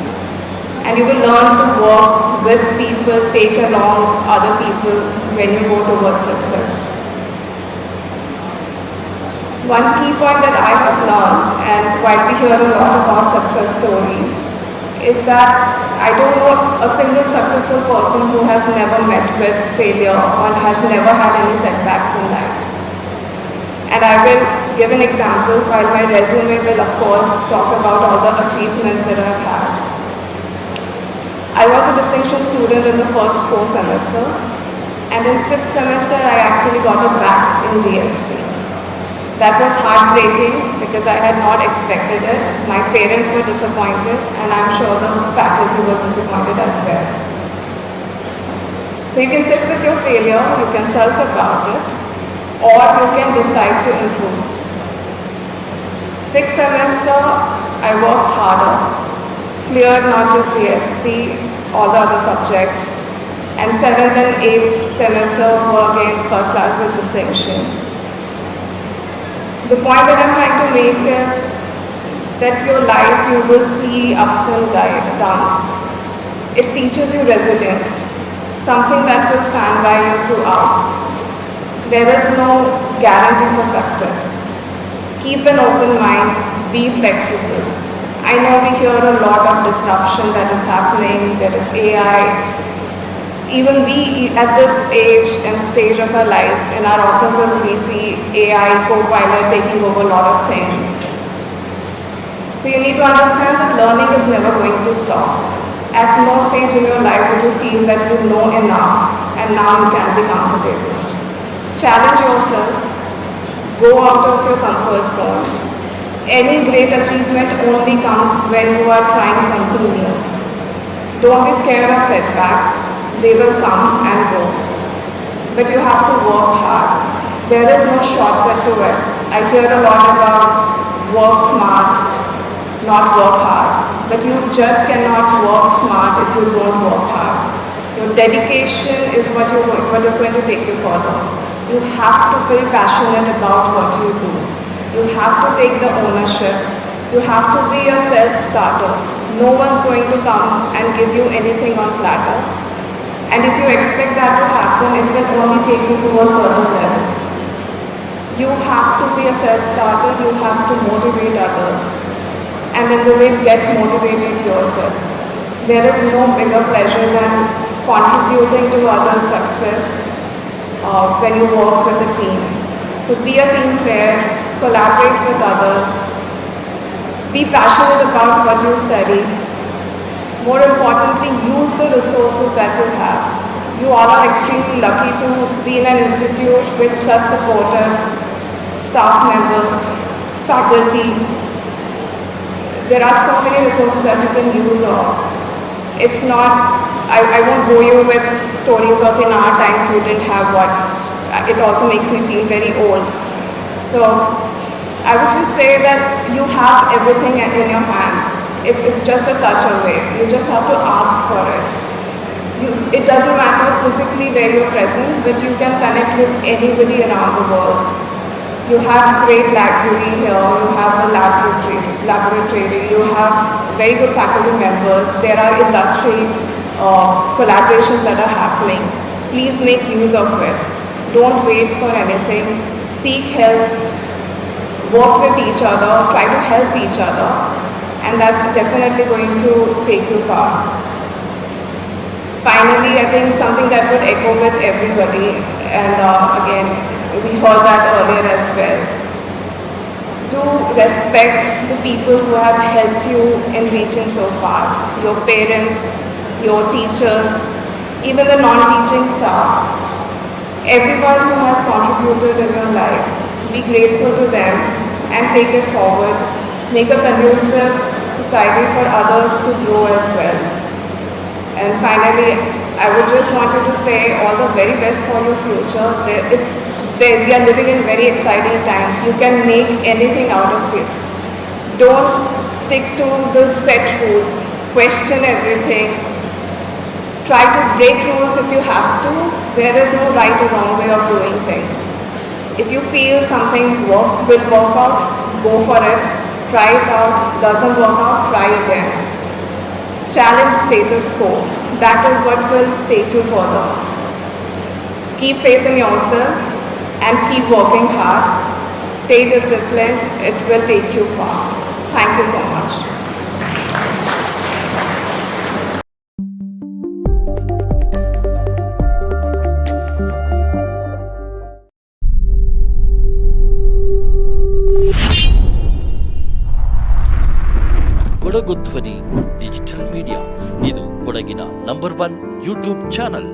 S6: And you will learn to work with people, take along other people when you go towards success. One key point that I have learned, and while we hear a lot about success stories, is that I don't know a single successful person who has never met with failure or has never had any setbacks in life. And I will give an example, while my resume will of course talk about all the achievements that I've had. I was a distinction student in the first 4 semesters, and in 5th semester I actually got it back in DSC. That was heartbreaking because I had not expected it. My parents were disappointed, and I'm sure the faculty was disappointed as well. So you can sit with your failure, you can sulk about it, or you can decide to improve. 6th semester, I worked harder, cleared not just DSP, all the other subjects, and 7th and 8th semester were again first class with distinction. The point that I'm trying to make is that your life, you will see ups and downs. It teaches you resilience, something that will stand by you throughout. There is no guarantee for success. Keep an open mind, be flexible. I know we hear a lot of disruption that is happening, there is AI. Even we at this age and stage of our lives, in our offices we see AI, co-pilot taking over a lot of things. So So you need to understand that learning is never going to stop. At no stage in your life would you feel that you know enough and now you can be comfortable. Challenge yourself. Go out of your comfort zone. Any great achievement only comes when you are trying something new. Don't be scared of setbacks. They will come and go. But you have to work hard. There is no shortcut to it. I hear a lot about work smart, not work hard. But you just cannot work smart if you don't work hard. Your dedication is what is going to take you further. You have to be passionate about what you do. You have to take the ownership. You have to be a self-starter. No one's going to come and give you anything on platter. And if you expect that to happen, it will only take you to a certain level. You have to be a self-starter. You have to motivate others. And in the way, get motivated yourself. There is no bigger pleasure than contributing to others' success when you work with a team. So be a team player, collaborate with others, be passionate about what you study. More importantly, use the resources that you have. You all are extremely lucky to be in an institute with such supportive staff members, faculty. There are so many resources that you can use. It's not, I won't bore you with stories of in our times we didn't have what. It also makes me feel very old. So I would just say that you have everything in your hands. It's just a touch away. You just have to ask for it. It doesn't matter physically where you're present, but you can connect with anybody around the world. You have great library here, you have a laboratory, you have very good faculty members, there are industry collaborations that are happening. Please make use of it. Don't wait for anything. Seek help, work with each other, try to help each other, and that's definitely going to take you far. Finally, I think something that would echo with everybody, and again, we heard that earlier as well. Do respect the people who have helped you in reaching so far. Your parents, your teachers, even the non-teaching staff. Everyone who has contributed in your life. Be grateful to them and take it forward. Make a conducive society for others to grow as well. And finally, I would just want you to say all the very best for your future. We are living in very exciting times. You can make anything out of it. Don't stick to the set rules. Question everything. Try to break rules if you have to. There is no right or wrong way of doing things. If you feel something works, will work out, go for it. Try it out. Doesn't work out, try again. Challenge status quo. That is what will take you further. Keep faith in yourself and keep working hard. Stay disciplined. It will take you far. Thank you so much.
S1: Kodagu ಧ್ವನಿ digital media ಇದು ಕೊಡಗಿನ number 1 YouTube channel.